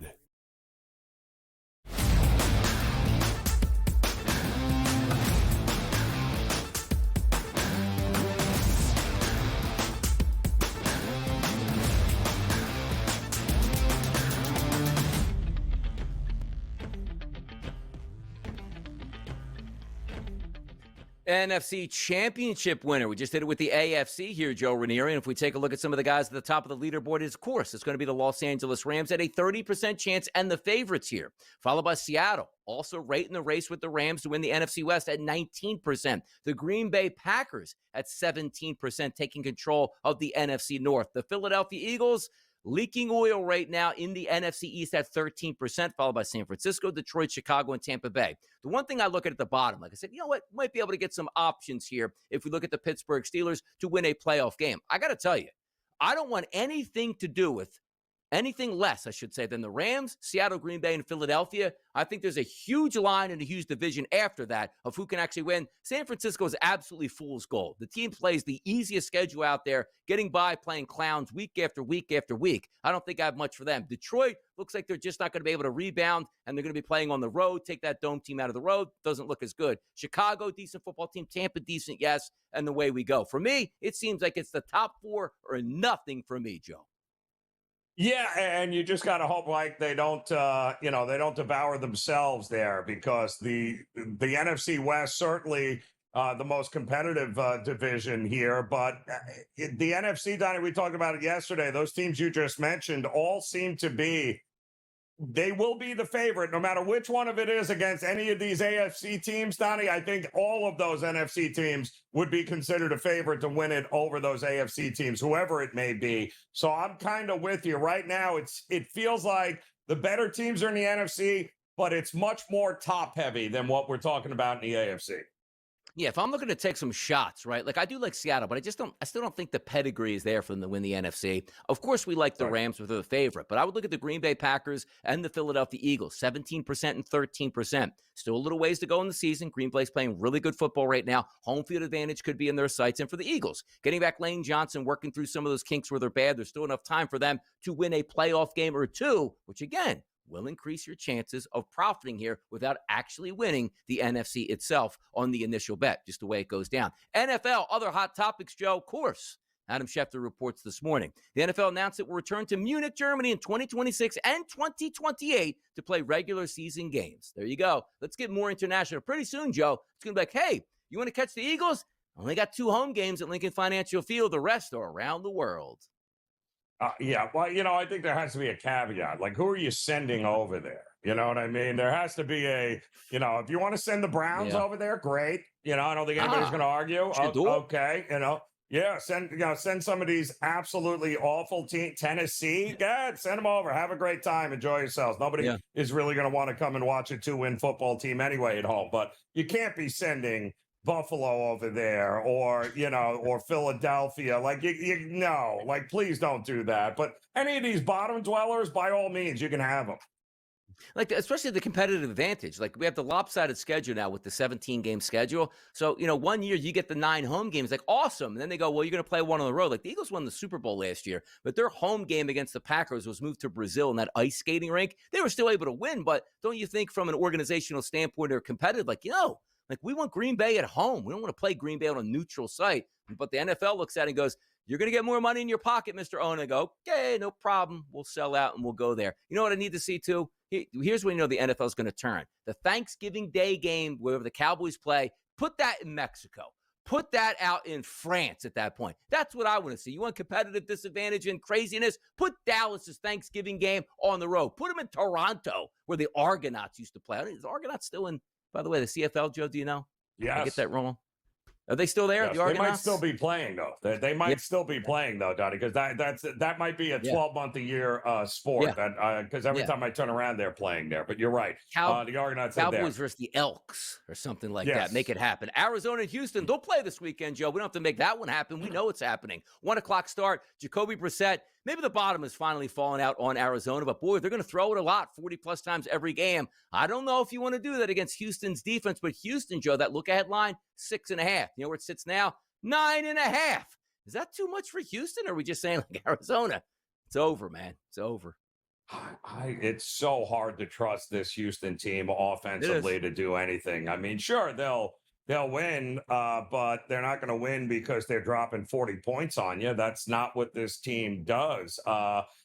NFC Championship winner. We just did it with the AFC here, Joe Ranieri. And if we take a look at some of the guys at the top of the leaderboard, of course, it's going to be the Los Angeles Rams at a 30% chance and the favorites here, followed by Seattle, also right in the race with the Rams to win the NFC West at 19%. The Green Bay Packers at 17%, taking control of the NFC North. The Philadelphia Eagles leaking oil right now in the NFC East at 13%, followed by San Francisco, Detroit, Chicago, and Tampa Bay. The one thing I look at the bottom, like I said, you know what, might be able to get some options here if we look at the Pittsburgh Steelers to win a playoff game. I got to tell you, I don't want anything to do with anything less, I should say, than the Rams, Seattle, Green Bay, and Philadelphia. I think there's a huge line and a huge division after that of who can actually win. San Francisco is absolutely fool's gold. The team plays the easiest schedule out there, getting by playing clowns week after week after week. I don't think I have much for them. Detroit looks like they're just not going to be able to rebound, and they're going to be playing on the road. Take that dome team out of the road. Doesn't look as good. Chicago, decent football team. Tampa, decent, yes, and the way we go. For me, it seems like it's the top 4 or nothing for me, Joe.
Yeah, and you just got to hope like they don't, they don't devour themselves there, because the NFC West certainly the most competitive division here. But the NFC, Donnie, we talked about it yesterday. Those teams you just mentioned all seem to be, they will be the favorite no matter which one of it is against any of these AFC teams, Donnie. I think all of those NFC teams would be considered a favorite to win it over those AFC teams, whoever it may be. So I'm kind of with you right now. It feels like the better teams are in the NFC, but it's much more top heavy than what we're talking about in the AFC.
Yeah, if I'm looking to take some shots, right? Like I do like Seattle, but I still don't think the pedigree is there for them to win the NFC. Of course, we like the Rams with the favorite, but I would look at the Green Bay Packers and the Philadelphia Eagles, 17% and 13%. Still a little ways to go in the season. Green Bay's playing really good football right now. Home field advantage could be in their sights. And for the Eagles, getting back Lane Johnson, working through some of those kinks where they're bad, there's still enough time for them to win a playoff game or two, which again, will increase your chances of profiting here without actually winning the NFC itself on the initial bet, just the way it goes down. NFL, other hot topics, Joe, of course. Adam Schefter reports this morning. The NFL announced it will return to Munich, Germany in 2026 and 2028 to play regular season games. There you go. Let's get more international. Pretty soon, Joe, it's going to be like, hey, you want to catch the Eagles? Only got 2 home games at Lincoln Financial Field. The rest are around the world.
Yeah, well, I think there has to be a caveat. Like, who are you sending over there? You know what I mean? There has to be if you want to send the Browns over there, great. I don't think anybody's going to argue. Okay, send some of these absolutely awful teams. Tennessee, send them over. Have a great time. Enjoy yourselves. Nobody is really going to want to come and watch a 2-win football team anyway at home. But you can't be sending Buffalo over there or Philadelphia. Like, please don't do that. But any of these bottom dwellers, by all means, you can have them.
Like, especially the competitive advantage. Like, we have the lopsided schedule now with the 17-game schedule. So, 1 year you get the 9 home games. Like, awesome. And then they go, well, you're going to play one on the road. Like, the Eagles won the Super Bowl last year, but their home game against the Packers was moved to Brazil in that ice skating rink. They were still able to win, but don't you think from an organizational standpoint or competitive, like, we want Green Bay at home. We don't want to play Green Bay on a neutral site. But the NFL looks at it and goes, you're going to get more money in your pocket, Mr. Owen. I go, okay, no problem. We'll sell out and we'll go there. You know what I need to see, too? Here's when the NFL is going to turn. The Thanksgiving Day game, wherever the Cowboys play, put that in Mexico. Put that out in France at that point. That's what I want to see. You want competitive disadvantage and craziness? Put Dallas's Thanksgiving game on the road. Put them in Toronto, where the Argonauts used to play. Is the Argonauts still in, by the way, the CFL, Joe? Do you know?
Yes.
I get that wrong. Are they still there?
Yes,
The Argonauts?
they might still be playing, though. They might still be playing, though, Donnie, because that might be a 12-month-a-year sport. Because every time I turn around, they're playing there. But you're right. The Argonauts are there.
Cowboys versus the Elks or something like that. Make it happen. Arizona and Houston, they'll play this weekend, Joe. We don't have to make that one happen. We know it's happening. 1 o'clock start. Jacoby Brissett. Maybe the bottom is finally falling out on Arizona, but boy, they're going to throw it a lot, 40-plus times every game. I don't know if you want to do that against Houston's defense, but Houston, Joe, that look-ahead line, 6.5. You know where it sits now? 9.5. Is that too much for Houston, or are we just saying like Arizona? It's over, man. It's over.
It's so hard to trust this Houston team offensively to do anything. I mean, sure, they'll win, but they're not going to win because they're dropping 40 points on you. That's not what this team does.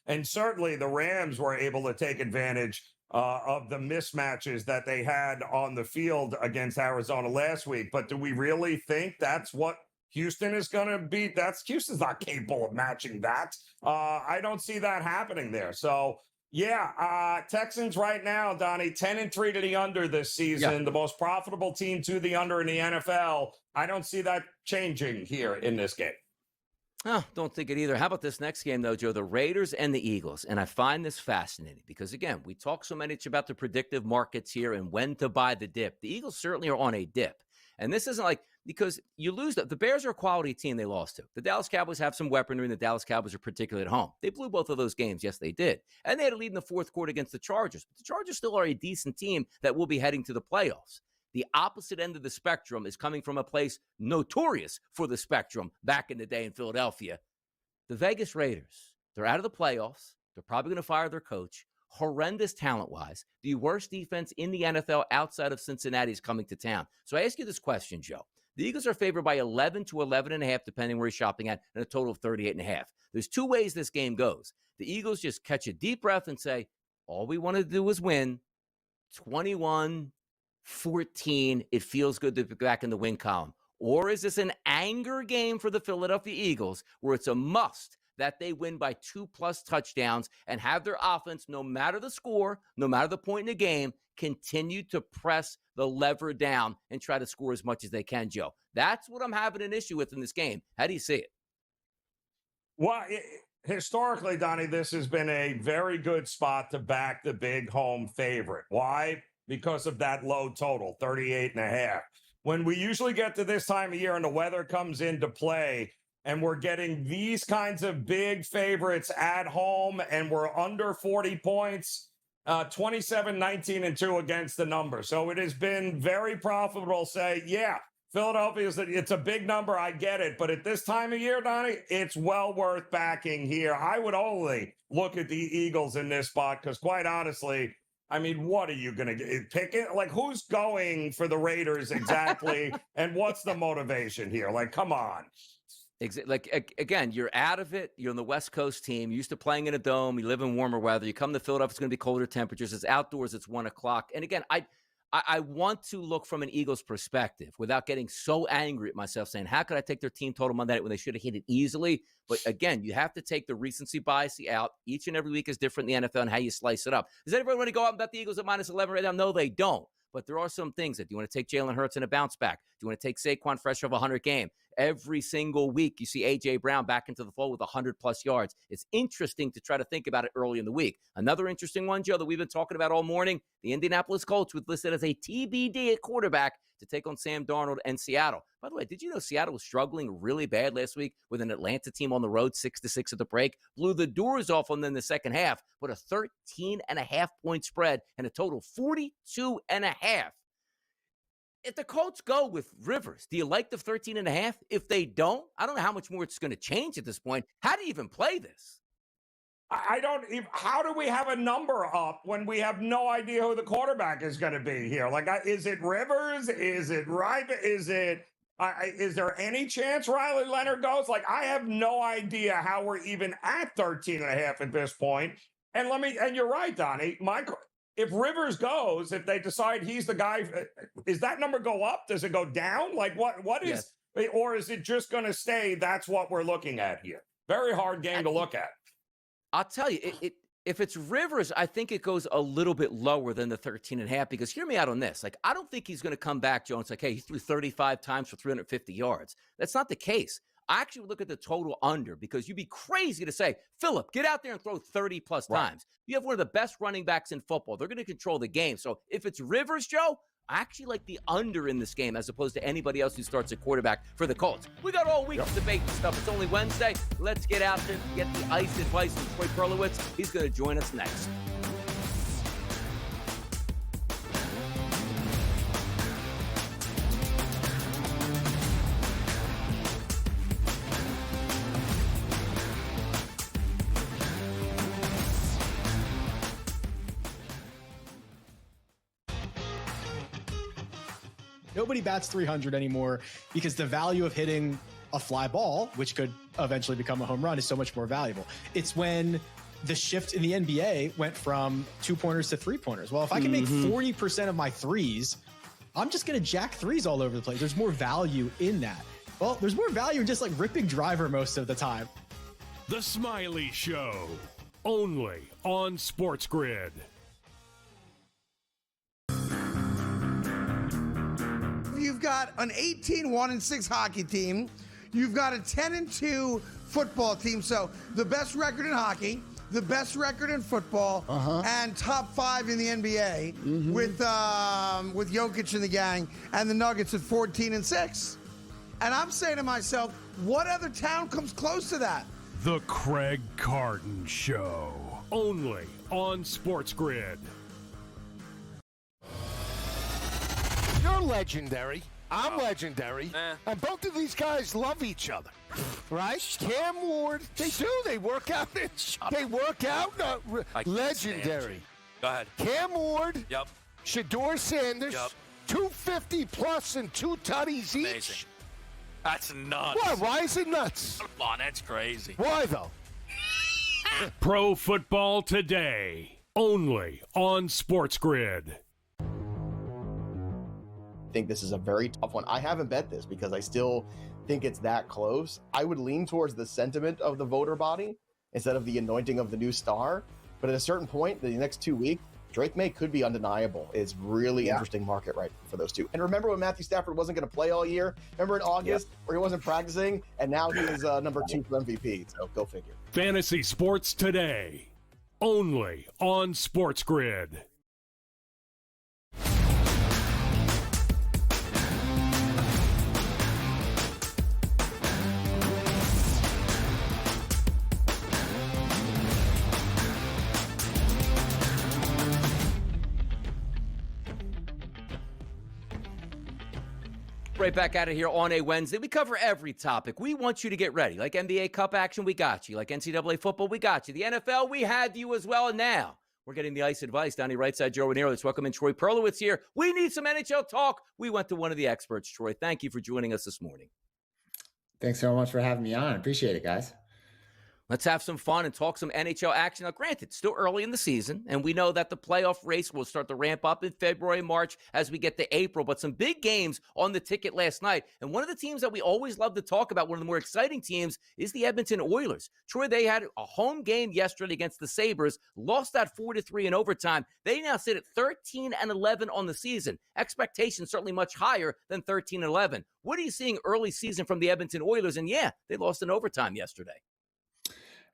And certainly the Rams were able to take advantage of the mismatches that they had on the field against Arizona last week. But do we really think that's what Houston is going to be? Houston's not capable of matching that. I don't see that happening there. So, Texans right now, Donnie, 10-3 to the under this season, the most profitable team to the under in the NFL. I don't see that changing here in this game.
Oh, don't think it either. How about this next game, though, Joe? The Raiders and the Eagles. And I find this fascinating because, again, we talk so much about the predictive markets here and when to buy the dip. The Eagles certainly are on a dip. And this isn't like, because you lose, the Bears are a quality team they lost to. The Dallas Cowboys have some weaponry, and the Dallas Cowboys are particularly at home. They blew both of those games. Yes, they did. And they had a lead in the fourth quarter against the Chargers. But the Chargers still are a decent team that will be heading to the playoffs. The opposite end of the spectrum is coming from a place notorious for the spectrum back in the day in Philadelphia. The Vegas Raiders, they're out of the playoffs. They're probably going to fire their coach. Horrendous talent-wise. The worst defense in the NFL outside of Cincinnati is coming to town. So I ask you this question, Joe. The Eagles are favored by 11 to 11.5, depending where you're shopping at, and a total of 38.5. There's 2 ways this game goes. The Eagles just catch a deep breath and say, all we want to do is win. 21-14. It feels good to be back in the win column. Or is this an anger game for the Philadelphia Eagles where it's a must that they win by 2+ touchdowns and have their offense, no matter the score, no matter the point in the game, continue to press the lever down and try to score as much as they can, Joe? That's what I'm having an issue with in this game. How do you see it?
Well, historically, Donnie, this has been a very good spot to back the big home favorite. Why? Because of that low total, 38.5. when we usually get to this time of year and the weather comes into play and we're getting these kinds of big favorites at home and we're under 40 points, 27, 19, and 2 against the number. So it has been very profitable to say, yeah, Philadelphia it's a big number. I get it. But at this time of year, Donnie, it's well worth backing here. I would only look at the Eagles in this spot because quite honestly, I mean, what are you going to pick it? Like, who's going for the Raiders exactly? And what's the motivation here? Like, come on.
Like, again, you're out of it. You're on the West Coast team. You're used to playing in a dome. You live in warmer weather. You come to Philadelphia, it's going to be colder temperatures. It's outdoors. It's 1 o'clock. And again, I want to look from an Eagles perspective without getting so angry at myself saying, how could I take their team total Monday night when they should have hit it easily? But again, you have to take the recency bias out. Each and every week is different in the NFL and how you slice it up. Does anybody want to go out and bet the Eagles at minus 11 right now? No, they don't. But there are some things that do you want to take Jalen Hurts in a bounce back? Do you want to take Saquon fresh off a 100 game? Every single week, you see A.J. Brown back into the fold with 100-plus yards. It's interesting to try to think about it early in the week. Another interesting one, Joe, that we've been talking about all morning, the Indianapolis Colts was listed as a TBD at quarterback to take on Sam Darnold and Seattle. By the way, did you know Seattle was struggling really bad last week with an Atlanta team on the road, 6-6 at the break? Blew the doors off on them in the second half, put a 13.5-point spread and a total 42.5. If the Colts go with Rivers, do you like the 13.5? If they don't, I don't know how much more it's going to change at this point. How do you even play this?
I don't even, how do we have a number up when we have no idea who the quarterback is going to be here? Like, is it Rivers? Is it Ryman? Is there any chance Riley Leonard goes? Like, I have no idea how we're even at 13.5 at this point. And you're right, Donnie, if Rivers goes, if they decide he's the guy, is that number go up? Does it go down? Like what is, yes. Or is it just going to stay? That's what we're looking at here. Very hard game to look at.
I'll tell you, if it's Rivers, I think it goes a little bit lower than the 13.5 because hear me out on this. Like, I don't think he's going to come back, Joe, and it's like, hey, he threw 35 times for 350 yards. That's not the case. I actually look at the total under because you'd be crazy to say, Phillip, get out there and throw 30-plus times. You have one of the best running backs in football. They're going to control the game. So if it's Rivers, Joe, I actually like the under in this game as opposed to anybody else who starts at quarterback for the Colts. We got all week to debate this stuff. It's only Wednesday. Let's get out there and get the ice advice from Troy Perlowitz. He's going to join us next.
Nobody bats 300 anymore because the value of hitting a fly ball, which could eventually become a home run, is so much more valuable. It's when the shift in the NBA went from 2-pointers to 3-pointers. Well, if I can make 40% of my threes, I'm just going to jack threes all over the place. There's more value in that. Well, there's more value in just like ripping driver most of the time.
The Smiley Show, only on SportsGrid.
You've got an 18-1-6 hockey team. You've got a 10-2 football team. So the best record in hockey, the best record in football, and top 5 in the NBA with Jokic and the gang, and the Nuggets at 14-6. And I'm saying to myself, what other town comes close to that?
The Craig Carton Show, only on SportsGrid.
You're legendary. I'm legendary. And both of these guys love each other. Right? Cam Ward, they do. They work out. They work out. Legendary.
Go ahead.
Cam Ward.
Yep.
Shedeur Sanders.
Yep.
250 plus and 2 tutties each.
Amazing. That's nuts.
What? Why is it nuts?
Come on, that's crazy.
Why though?
Pro Football Today, only on SportsGrid.
I think this is a very tough one. I haven't bet this because I still think it's that close. I would lean towards the sentiment of the voter body instead of the anointing of the new star. But at a certain point, the next 2 weeks, Drake May could be undeniable. It's really interesting market right for those two. And remember when Matthew Stafford wasn't going to play all year? Remember in August where he wasn't practicing and now he is number 2 for MVP. So go figure.
Fantasy Sports Today, only on SportsGrid.
Right back at it here on a Wednesday. We cover every topic. We want you to get ready. Like NBA Cup action, we got you. Like NCAA football, we got you. The NFL, we had you as well. And now we're getting the ice advice down the right side. Joe Ranieri. Let's welcome in Troy Perlowitz here. We need some NHL talk. We went to one of the experts. Troy, thank you for joining us this morning.
Thanks so much for having me on. Appreciate it, guys.
Let's have some fun and talk some NHL action. Now, granted, still early in the season, and we know that the playoff race will start to ramp up in February, March as we get to April, but some big games on the ticket last night. And one of the teams that we always love to talk about, one of the more exciting teams, is the Edmonton Oilers. Troy, they had a home game yesterday against the Sabres, lost that 4-3 in overtime. They now sit at 13-11 on the season. Expectations certainly much higher than 13-11. What are you seeing early season from the Edmonton Oilers? And yeah, they lost in overtime yesterday.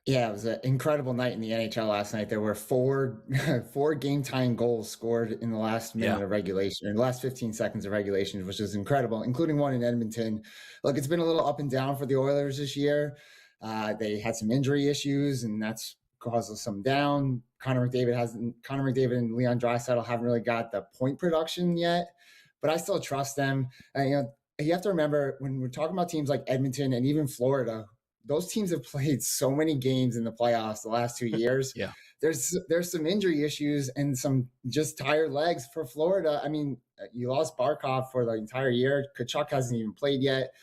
Yeah, it was an incredible night in the NHL last night. There were four game-tying goals scored in the last minute of regulation, in the last 15 seconds of regulation, which is incredible, including one in Edmonton. Look, it's been a little up and down for the Oilers this year. They had some injury issues, and that's caused some down. Connor McDavid and Leon Draisaitl haven't really got the point production yet, but I still trust them. You have to remember when we're talking about teams like Edmonton and even Florida, those teams have played so many games in the playoffs the last 2 years.
Yeah.
There's some injury issues and some just tired legs for Florida. I mean, you lost Barkov for the entire year. Kachuk hasn't even played yet.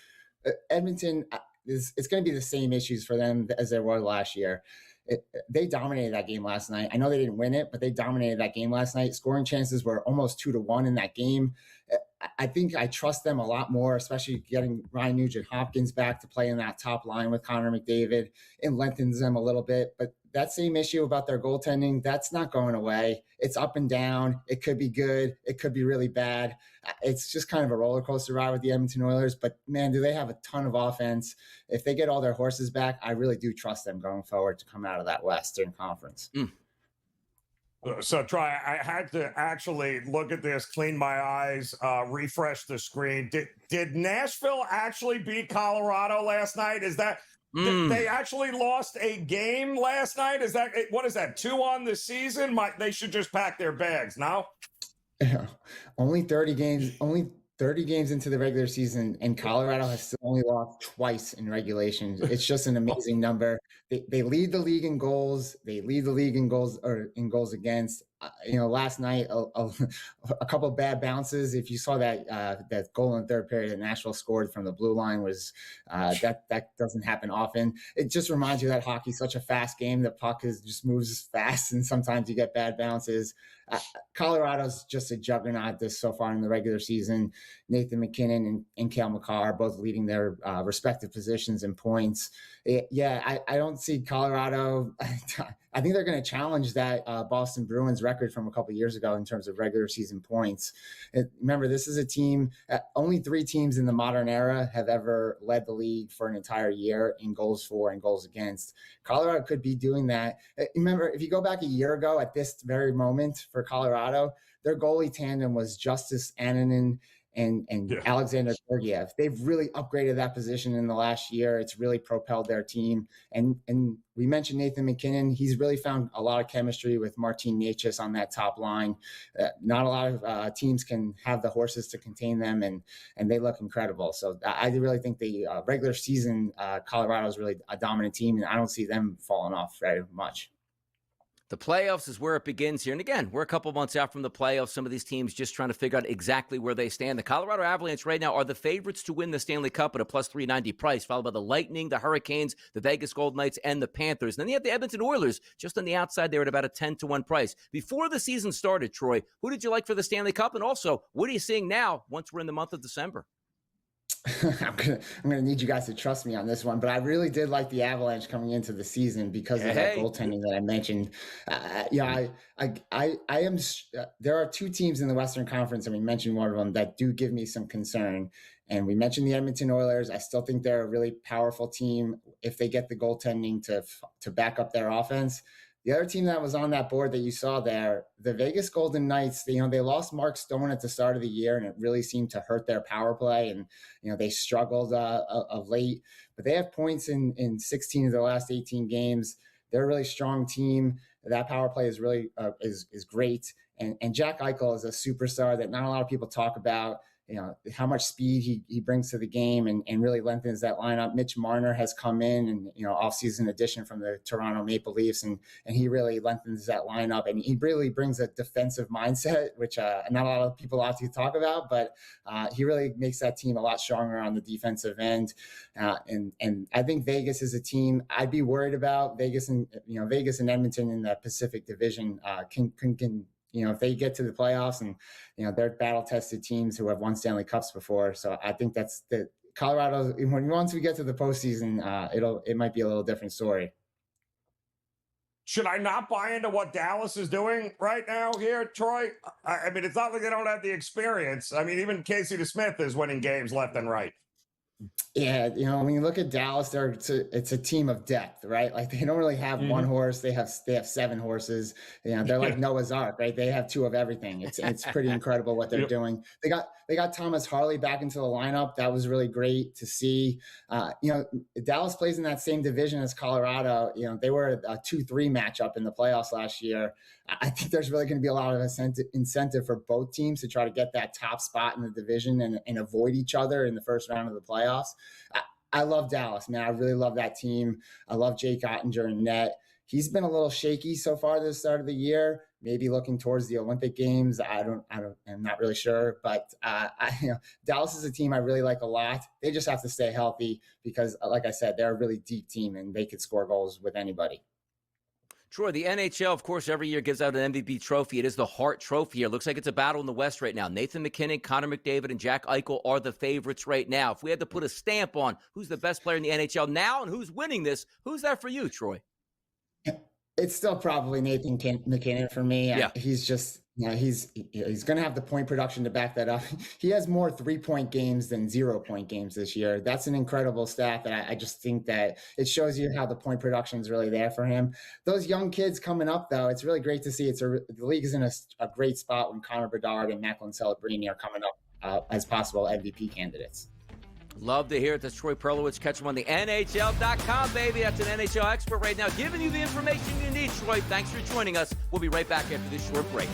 Edmonton, it's going to be the same issues for them as there were last year. They dominated that game last night. I know they didn't win it, but they dominated that game last night. Scoring chances were almost 2-1 in that game. I think I trust them a lot more, especially getting Ryan Nugent-Hopkins back to play in that top line with Connor McDavid. It lengthens them a little bit. But that same issue about their goaltending, that's not going away. It's up and down. It could be good. It could be really bad. It's just kind of a roller coaster ride with the Edmonton Oilers. But, man, do they have a ton of offense. If they get all their horses back, I really do trust them going forward to come out of that Western Conference.
So, Troy, I had to actually look at this, clean my eyes, refresh the screen. Did Nashville actually beat Colorado last night? Is that they actually lost a game last night? Is that what is that? 2 on the season? They should just pack their bags now.
Yeah. Only 30 games into the regular season, and Colorado has still only lost twice in regulation. It's just an amazing number. They lead the league in goals. They lead the league in goals or in goals against. Last night a couple of bad bounces. If you saw that goal in the third period that Nashville scored from the blue line was that doesn't happen often. It just reminds you that hockey's such a fast game. The puck just moves fast, and sometimes you get bad bounces. Colorado's just a juggernaut so far in the regular season. Nathan McKinnon and Cale Makar are both leading their respective positions in points. I don't see Colorado. I think they're going to challenge that Boston Bruins record from a couple of years ago in terms of regular season points. Remember, this is a team, only 3 teams in the modern era have ever led the league for an entire year in goals for and goals against. Colorado could be doing that. Remember, if you go back a year ago at this very moment for Colorado, their goalie tandem was Justice Annunen and Alexander Georgiev. They've really upgraded that position in the last year. It's really propelled their team. And we mentioned Nathan McKinnon. He's really found a lot of chemistry with Martin Necas on that top line. Not a lot of teams can have the horses to contain them, and they look incredible. So I really think the regular season, Colorado is really a dominant team, and I don't see them falling off very much.
The playoffs is where it begins here. And again, we're a couple months out from the playoffs. Some of these teams just trying to figure out exactly where they stand. The Colorado Avalanche right now are the favorites to win the Stanley Cup at a plus 390 price, followed by the Lightning, the Hurricanes, the Vegas Golden Knights, and the Panthers. And then you have the Edmonton Oilers just on the outside there at about a 10-1 price. Before the season started, Troy, who did you like for the Stanley Cup? And also, what are you seeing now once we're in the month of December?
I'm gonna need you guys to trust me on this one, but I really did like the Avalanche coming into the season because of that goaltending that I mentioned. I am. There are 2 teams in the Western Conference, and we mentioned one of them that do give me some concern. And we mentioned the Edmonton Oilers. I still think they're a really powerful team if they get the goaltending to back up their offense. The other team that was on that board that you saw there, the Vegas Golden Knights, they lost Mark Stone at the start of the year, and it really seemed to hurt their power play. And, they struggled of late, but they have points in 16 of their last 18 games. They're a really strong team. That power play is really is great. And Jack Eichel is a superstar that not a lot of people talk about. how much speed he brings to the game and really lengthens that lineup. Mitch Marner has come in and, offseason addition from the Toronto Maple Leafs, and he really lengthens that lineup, and he really brings a defensive mindset, which not a lot of people like to talk about, but he really makes that team a lot stronger on the defensive end. And I think Vegas is a team I'd be worried about. Vegas and Edmonton in the Pacific Division can if they get to the playoffs, and they're battle-tested teams who have won Stanley Cups before. So I think that's the Colorado. Once we get to the postseason, it might be a little different story.
Should I not buy into what Dallas is doing right now here, Troy? I mean, it's not like they don't have the experience. I mean, even Casey DeSmith is winning games left and right.
Yeah, when you look at Dallas, it's a team of depth, right? Like they don't really have one horse; they have 7 horses. They're like Noah's Ark, right? They have 2 of everything. It's pretty incredible what they're doing. They got Thomas Harley back into the lineup. That was really great to see. Dallas plays in that same division as Colorado. They were a 2-3 matchup in the playoffs last year. I think there's really going to be a lot of incentive for both teams to try to get that top spot in the division and avoid each other in the first round of the playoffs. I love Dallas, man. I really love that team. I love Jake Ottinger in net. He's been a little shaky so far this start of the year, maybe looking towards the Olympic Games. I'm not really sure, but Dallas is a team I really like a lot. They just have to stay healthy because, like I said, they're a really deep team and they could score goals with anybody.
Troy, the NHL, of course, every year gives out an MVP trophy. It is the Hart Trophy here. Looks like it's a battle in the West right now. Nathan McKinnon, Connor McDavid, and Jack Eichel are the favorites right now. If we had to put a stamp on who's the best player in the NHL now and who's winning this, who's that for you, Troy?
It's still probably Nathan McKinnon for me.
Yeah.
He's just, he's going to have the point production to back that up. He has more 3-point games than 0-point games this year. That's an incredible stat that I just think that it shows you how the point production is really there for him. Those young kids coming up, though, it's really great to see. The league is in a great spot when Connor Bedard and Macklin Celebrini are coming up as possible MVP candidates.
Love to hear it. That's Troy Perlowitz. Catch him on the NHL.com, baby. That's an NHL expert right now, giving you the information you need, Troy. Thanks for joining us. We'll be right back after this short break.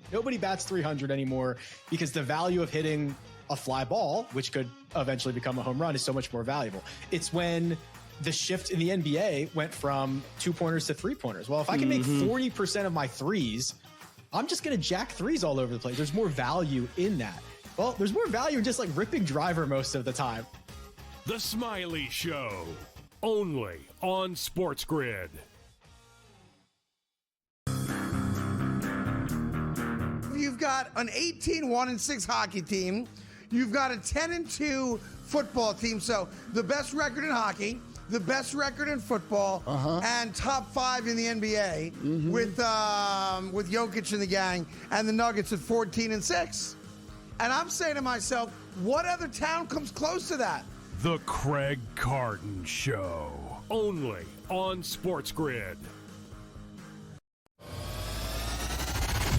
Nobody bats 300 anymore because the value of hitting a fly ball, which could eventually become a home run, is so much more valuable. It's when the shift in the NBA went from 2-pointers to 3-pointers. Well, if I can make 40% of my threes, I'm just going to jack threes all over the place. There's more value in that. Well, there's more value in just like ripping driver most of the time.
The Smiley Show, only on SportsGrid.
You've got an 18-1-6 hockey team. You've got a 10-2 football team. So the best record in hockey, the best record in football, and top 5 in the NBA with Jokic and the gang, and the Nuggets at 14-6. And I'm saying to myself, what other town comes close to that?
The Craig Carton Show, only on SportsGrid.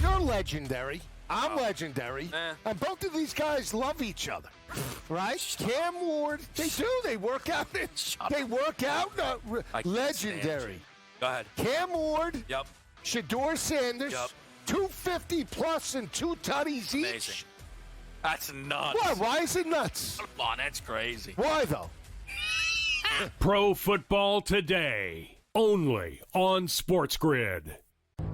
You're legendary. I'm legendary. And both of these guys love each other. Right? Cam Ward, they do. They work out. They work out. Legendary.
Go ahead.
Cam Ward.
Yep.
Shador Sanders.
Yep.
250 plus and 2 tutties each.
Amazing. That's nuts.
What? Why is it nuts?
Come on, that's crazy.
Why, though?
Pro Football Today, only on SportsGrid.
I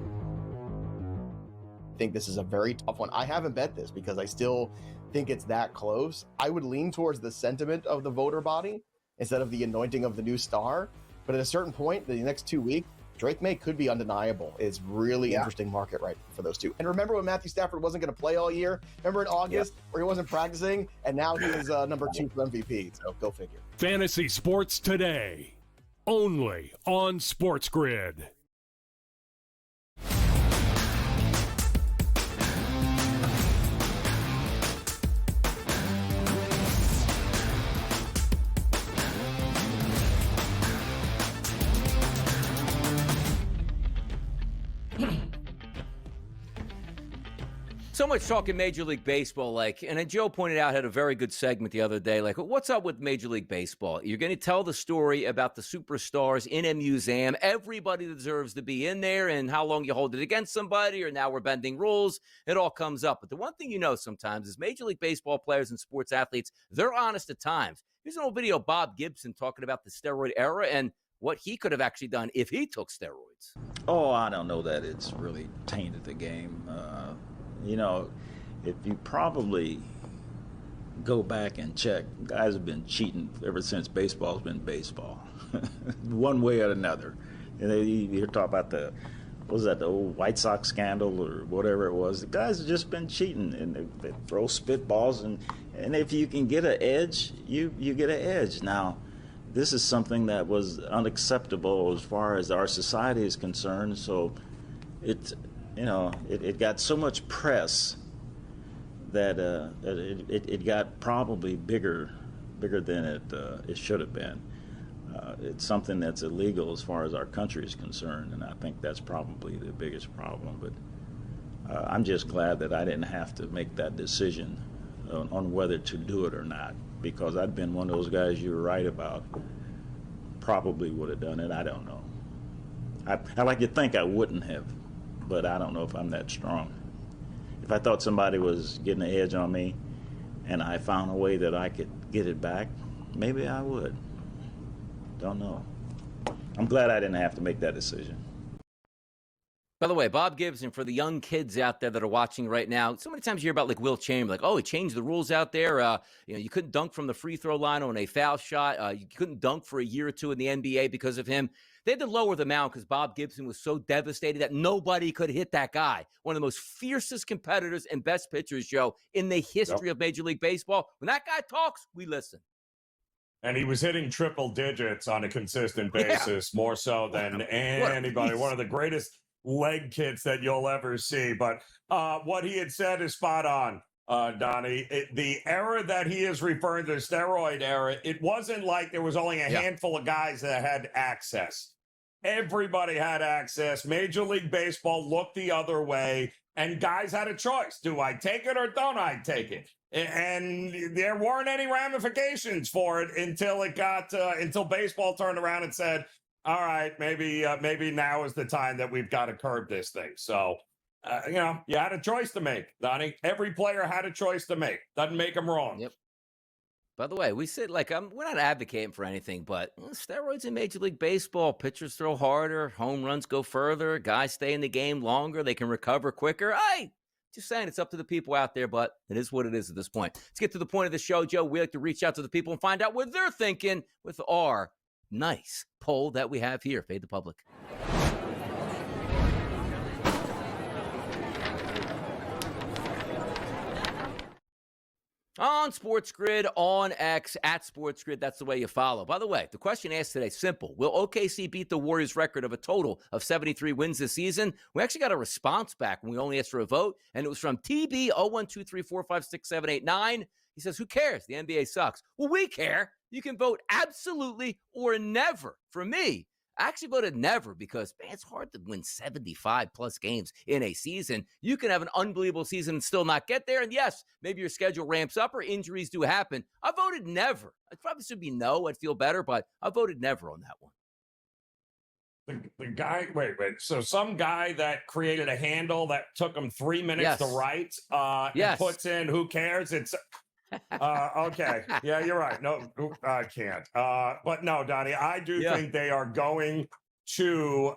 think this is a very tough one. I haven't bet this because I still think it's that close. I would lean towards the sentiment of the voter body instead of the anointing of the new star. But at a certain point, the next 2 weeks, Drake May could be undeniable. It's really interesting market right for those two. And remember when Matthew Stafford wasn't going to play all year? Remember in August where he wasn't practicing? And now he is number 2 for MVP. So go figure.
Fantasy Sports Today, only on SportsGrid.
So much talk in Major League Baseball, and then Joe pointed out, had a very good segment the other day, what's up with Major League Baseball? You're going to tell the story about the superstars in a museum. Everybody deserves to be in there, and how long you hold it against somebody, or now we're bending rules. It all comes up. But the one thing you know sometimes is Major League Baseball players and sports athletes, they're honest at times. Here's an old video of Bob Gibson talking about the steroid era and what he could have actually done if he took steroids.
Oh, I don't know that it's really tainted the game. If you probably go back and check, guys have been cheating ever since baseball's been baseball, one way or another. And you talk about the old White Sox scandal or whatever it was. The guys have just been cheating, and they throw spitballs, and if you can get an edge, you get an edge. Now, this is something that was unacceptable as far as our society is concerned, so it got so much press that it got probably bigger than it should have been. It's something that's illegal as far as our country is concerned, and I think that's probably the biggest problem. But I'm just glad that I didn't have to make that decision on whether to do it or not, because I'd been one of those guys you were right about. Probably would have done it. I don't know. I like to think I wouldn't have, but I don't know if I'm that strong. If I thought somebody was getting an edge on me and I found a way that I could get it back, maybe I would. Don't know. I'm glad I didn't have to make that decision.
By the way, Bob Gibson, for the young kids out there that are watching right now, so many times you hear about Will Chamberlain, he changed the rules out there. You couldn't dunk from the free throw line on a foul shot. You couldn't dunk for a year or two in the NBA because of him. They had to lower the mound because Bob Gibson was so devastated that nobody could hit that guy. One of the most fiercest competitors and best pitchers, Joe, in the history of Major League Baseball. When that guy talks, we listen.
And he was hitting triple digits on a consistent basis, more so than anybody. One of the greatest leg kicks that you'll ever see. But what he had said is spot on, Donnie. The era that he is referring to, the steroid era, it wasn't like there was only a handful of guys that had access. Everybody had access. Major League Baseball looked the other way, and guys had a choice. Do I take it or don't I take it? And there weren't any ramifications for it until until baseball turned around and said, all right, maybe now is the time that we've got to curb this thing. So, you had a choice to make, Donnie. Every player had a choice to make. Doesn't make them wrong.
Yep. By the way, we said, we're not advocating for anything, but steroids in Major League Baseball, pitchers throw harder, home runs go further, guys stay in the game longer, they can recover quicker. Just saying, it's up to the people out there, but it is what it is at this point. Let's get to the point of the show, Joe. We like to reach out to the people and find out what they're thinking with our nice poll that we have here. Fade the Public. On SportsGrid, on X, at SportsGrid, that's the way you follow. By the way, the question asked today, simple. Will OKC beat the Warriors' record of a total of 73 wins this season? We actually got a response back when we only asked for a vote, and it was from TB0123456789. He says, who cares? The NBA sucks. Well, we care. You can vote absolutely or never. For me, I actually voted never because, man, it's hard to win 75-plus games in a season. You can have an unbelievable season and still not get there. And, yes, maybe your schedule ramps up or injuries do happen. I voted never. It probably should be no. I'd feel better, but I voted never on that one.
The guy, wait. So some guy that created a handle that took him 3 minutes to write and puts in, who cares? It's okay. Yeah, you're right. No, I can't. But no, Donnie, I do think they are going to,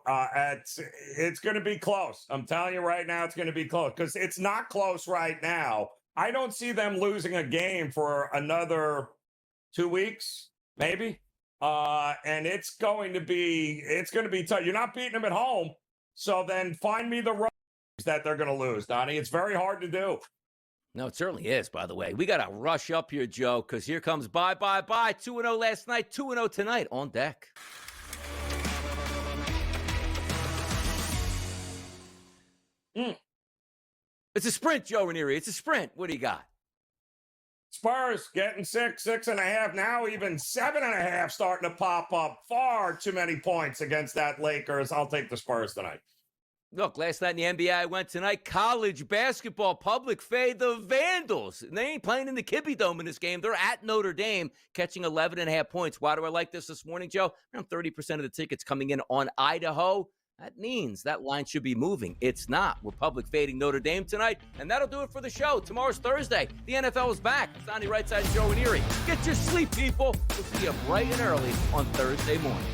it's going to be close. I'm telling you right now, it's going to be close because it's not close right now. I don't see them losing a game for another 2 weeks, maybe. And it's going to be tough. You're not beating them at home. So then find me the road that they're going to lose, Donnie. It's very hard to do.
No, it certainly is, by the way. We got to rush up here, Joe, because here comes bye. 2-0 last night, 2-0 tonight on deck. It's a sprint, Joe Ranieri. It's a sprint. What do you got?
Spurs getting 6.5, now even 7.5 starting to pop up. Far too many points against that Lakers. I'll take the Spurs tonight.
Look, last night in the NBA I went tonight, college basketball, public fade, the Vandals. And they ain't playing in the Kibbie Dome in this game. They're at Notre Dame, catching 11.5 points. Why do I like this morning, Joe? Around 30% of the tickets coming in on Idaho. That means that line should be moving. It's not. We're public fading Notre Dame tonight, and that'll do it for the show. Tomorrow's Thursday. The NFL is back. Donnie Rightside, Joe and Erie. Get your sleep, people. We'll see you bright and early on Thursday morning.